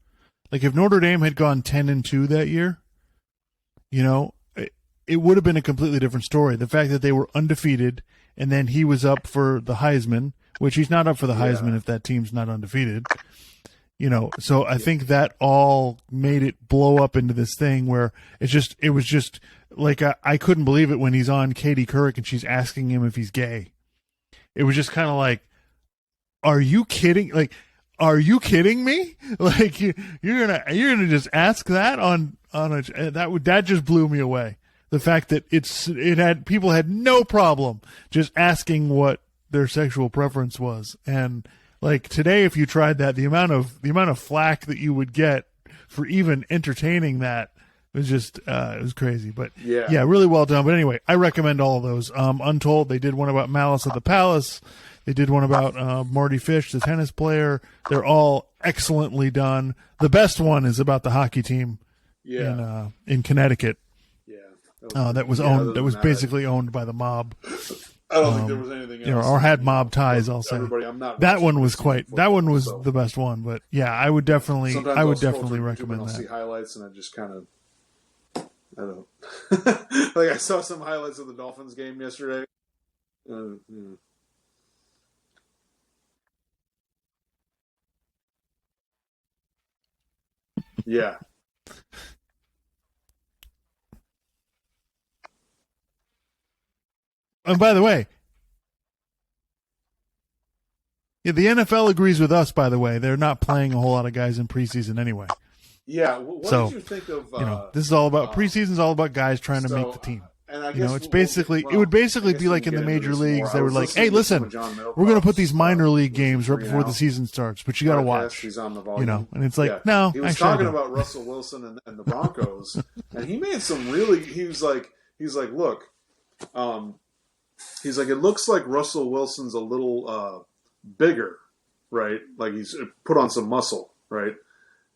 like if Notre Dame had gone 10-2 that year, it would have been a completely different story. The fact that they were undefeated and then he was up for the Heisman, which he's not up for the Heisman if that team's not undefeated. So I think that all made it blow up into this thing where it was just like I couldn't believe it when he's on Katie Couric and she's asking him if he's gay. It was just kind of like, are you kidding? Like, are you kidding me? Like you're gonna just ask that on that just blew me away. The fact that people had no problem just asking what their sexual preference was. And like today, if you tried that, the amount of flack that you would get for even entertaining that was just it was crazy. But yeah, really well done. But anyway, I recommend all of those. Untold, they did one about Malice at the Palace. They did one about Marty Fish, the tennis player. They're all excellently done. The best one is about the hockey team in Connecticut. Yeah, that was basically owned by the mob. I don't think there was anything else. Or had mob ties, I'll say. That one was the best one, but yeah, I would definitely recommend that. I'll see highlights and I just kind of, I don't know. Like I saw some highlights of the Dolphins game yesterday. Yeah. And by the way, the NFL agrees with us, by the way. They're not playing a whole lot of guys in preseason anyway. Yeah. What did you think of... this is all about... preseason's all about guys trying to make the team. And I guess it would basically be like in the major leagues. They were like, hey, listen, we're going to put these minor league games right before the season starts, but you got to watch. And it's like, no, he was talking about Russell Wilson and the Broncos, and he made some really... He was like, look... He's like, it looks like Russell Wilson's a little bigger, right? Like he's put on some muscle, right?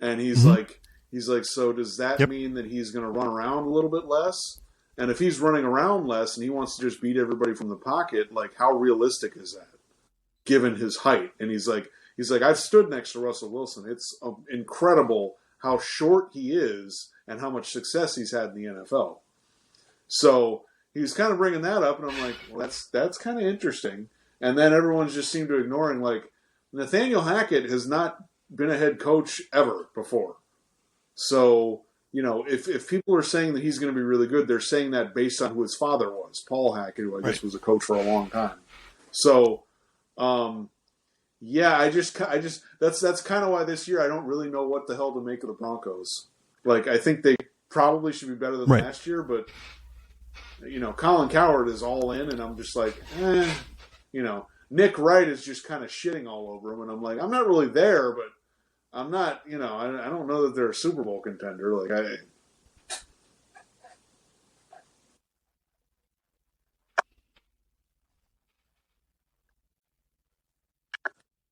And he's like, so does that mean that he's going to run around a little bit less? And if he's running around less and he wants to just beat everybody from the pocket, like how realistic is that, given his height? And he's like, I've stood next to Russell Wilson. It's incredible how short he is and how much success he's had in the NFL. So he was kind of bringing that up, and I'm like, well, that's kind of interesting. And then everyone's just seemed to ignoring, like, Nathaniel Hackett has not been a head coach ever before. So, if people are saying that he's going to be really good, they're saying that based on who his father was, Paul Hackett, who I guess was a coach for a long time. So, I just that's kind of why this year I don't really know what the hell to make of the Broncos. Like, I think they probably should be better than last year, but Colin Cowherd is all in, and I'm just like, Nick Wright is just kind of shitting all over him, and I'm like, I'm not really there, but I'm not, I don't know that they're a Super Bowl contender. Like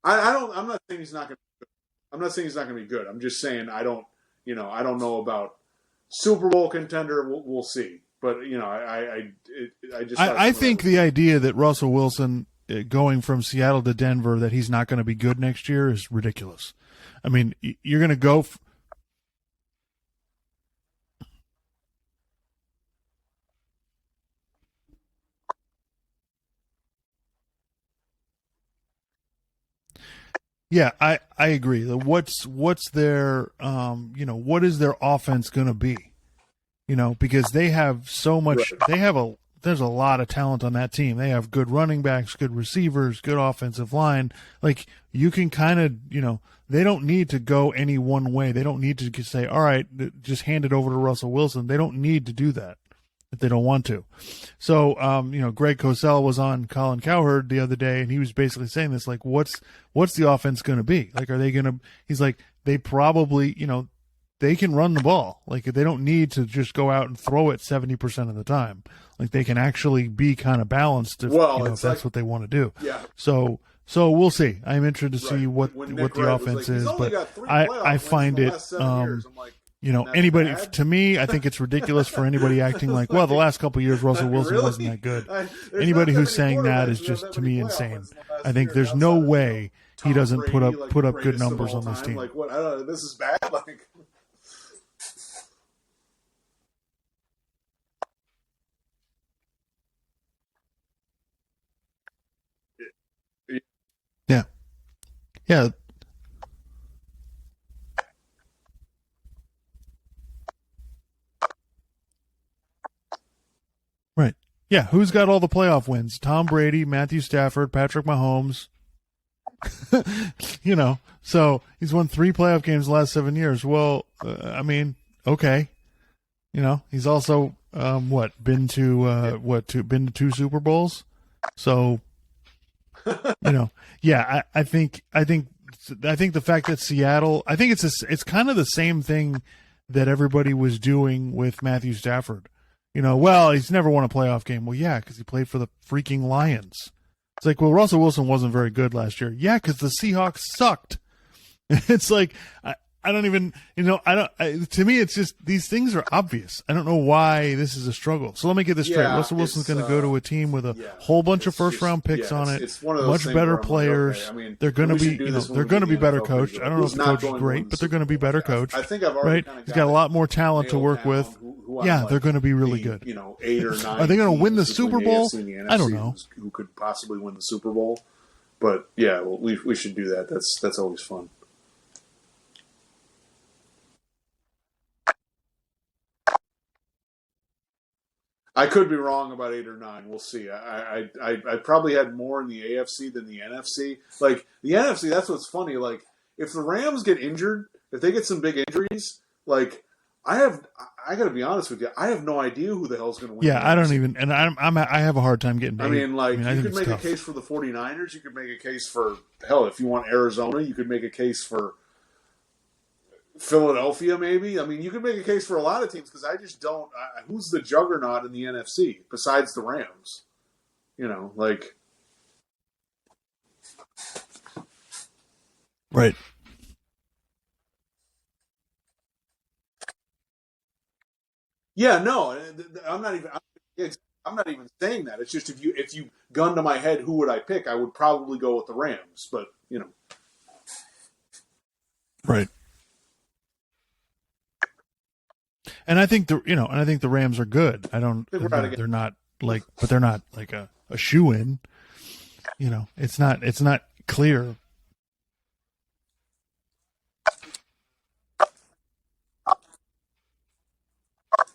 I'm not saying he's not going to. I'm not saying he's not going to be good. I'm just saying I don't know about Super Bowl contender. We'll see. But I think the idea that Russell Wilson going from Seattle to Denver, that he's not going to be good next year, is ridiculous. I mean, you're going to go. Yeah, I agree. What's their what is their offense going to be? Because they have so much. There's a lot of talent on that team. They have good running backs, good receivers, good offensive line. Like, you can kind of, they don't need to go any one way. They don't need to say, all right, just hand it over to Russell Wilson. They don't need to do that if they don't want to. So, Greg Cosell was on Colin Cowherd the other day, and he was basically saying this, like, what's the offense going to be? Like, are they going to, he's like, they probably, they can run the ball. Like, they don't need to just go out and throw it 70% of the time. Like, they can actually be kind of balanced if that's what they want to do. Yeah. So we'll see. I'm interested to see what the offense is, but I find it, anybody, to me, I think it's ridiculous for anybody acting like, well, the last couple of years Russell Wilson wasn't that good. Anybody who's saying that is just, to me, insane. I think there's no way he doesn't put up good numbers on this team. Like, what? I don't know. This is bad. Like. Yeah. Right. Yeah. Who's got all the playoff wins? Tom Brady, Matthew Stafford, Patrick Mahomes. You know, so he's won 3 playoff games the last 7 years. Well, I mean, okay. You know, he's also been to 2 Super Bowls. So, you know, yeah, I think the fact that Seattle, I think it's kind of the same thing that everybody was doing with Matthew Stafford. You know, well, he's never won a playoff game. Well, yeah, because he played for the freaking Lions. It's like, well, Russell Wilson wasn't very good last year. Yeah, because the Seahawks sucked. It's like, I don't even, you know, to me, it's just, these things are obvious. I don't know why this is a struggle. So let me get this straight. Russell Wilson's going to go to a team with a whole bunch of first-round picks on it, it's one of those much better players. Like, okay, I mean, they're going to be, you know, they're going to be better coached. I don't know if the coach is great, but they're going to be better coached. I think I've already right? He's got a lot more talent to work with. Yeah, they're going to be really good. You know, 8 or 9. Are they going to win the Super Bowl? I don't know. Who could possibly win the Super Bowl? But yeah, well, we should do that. That's always fun. I could be wrong about 8 or 9. We'll see. I probably had more in the AFC than the NFC. Like the NFC, that's what's funny. Like if the Rams get injured, if they get some big injuries, like I got to be honest with you, I have no idea who the hell's going to win. Yeah, I don't even, and I have a hard time getting. I mean, you could make a case for the 49ers. You could make a case for hell if you want Arizona. You could make a case for Philadelphia, maybe. I mean, you could make a case for a lot of teams because I just don't. Who's the juggernaut in the NFC besides the Rams? You know, like right. Yeah, no, I'm not even saying that. It's just if you gun to my head, who would I pick? I would probably go with the Rams, but you know, right. And I think the Rams are good. They're not like a shoe-in. You know, it's not clear.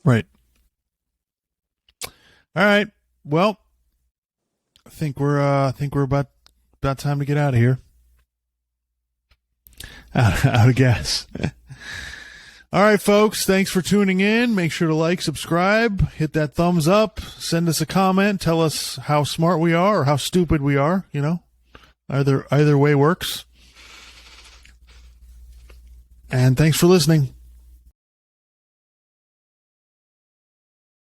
Right. All right. Well, I think we're about time to get out of here. Out of gas. All right, folks. Thanks for tuning in. Make sure to like, subscribe, hit that thumbs up, send us a comment, tell us how smart we are or how stupid we are. You know, either way works. And thanks for listening.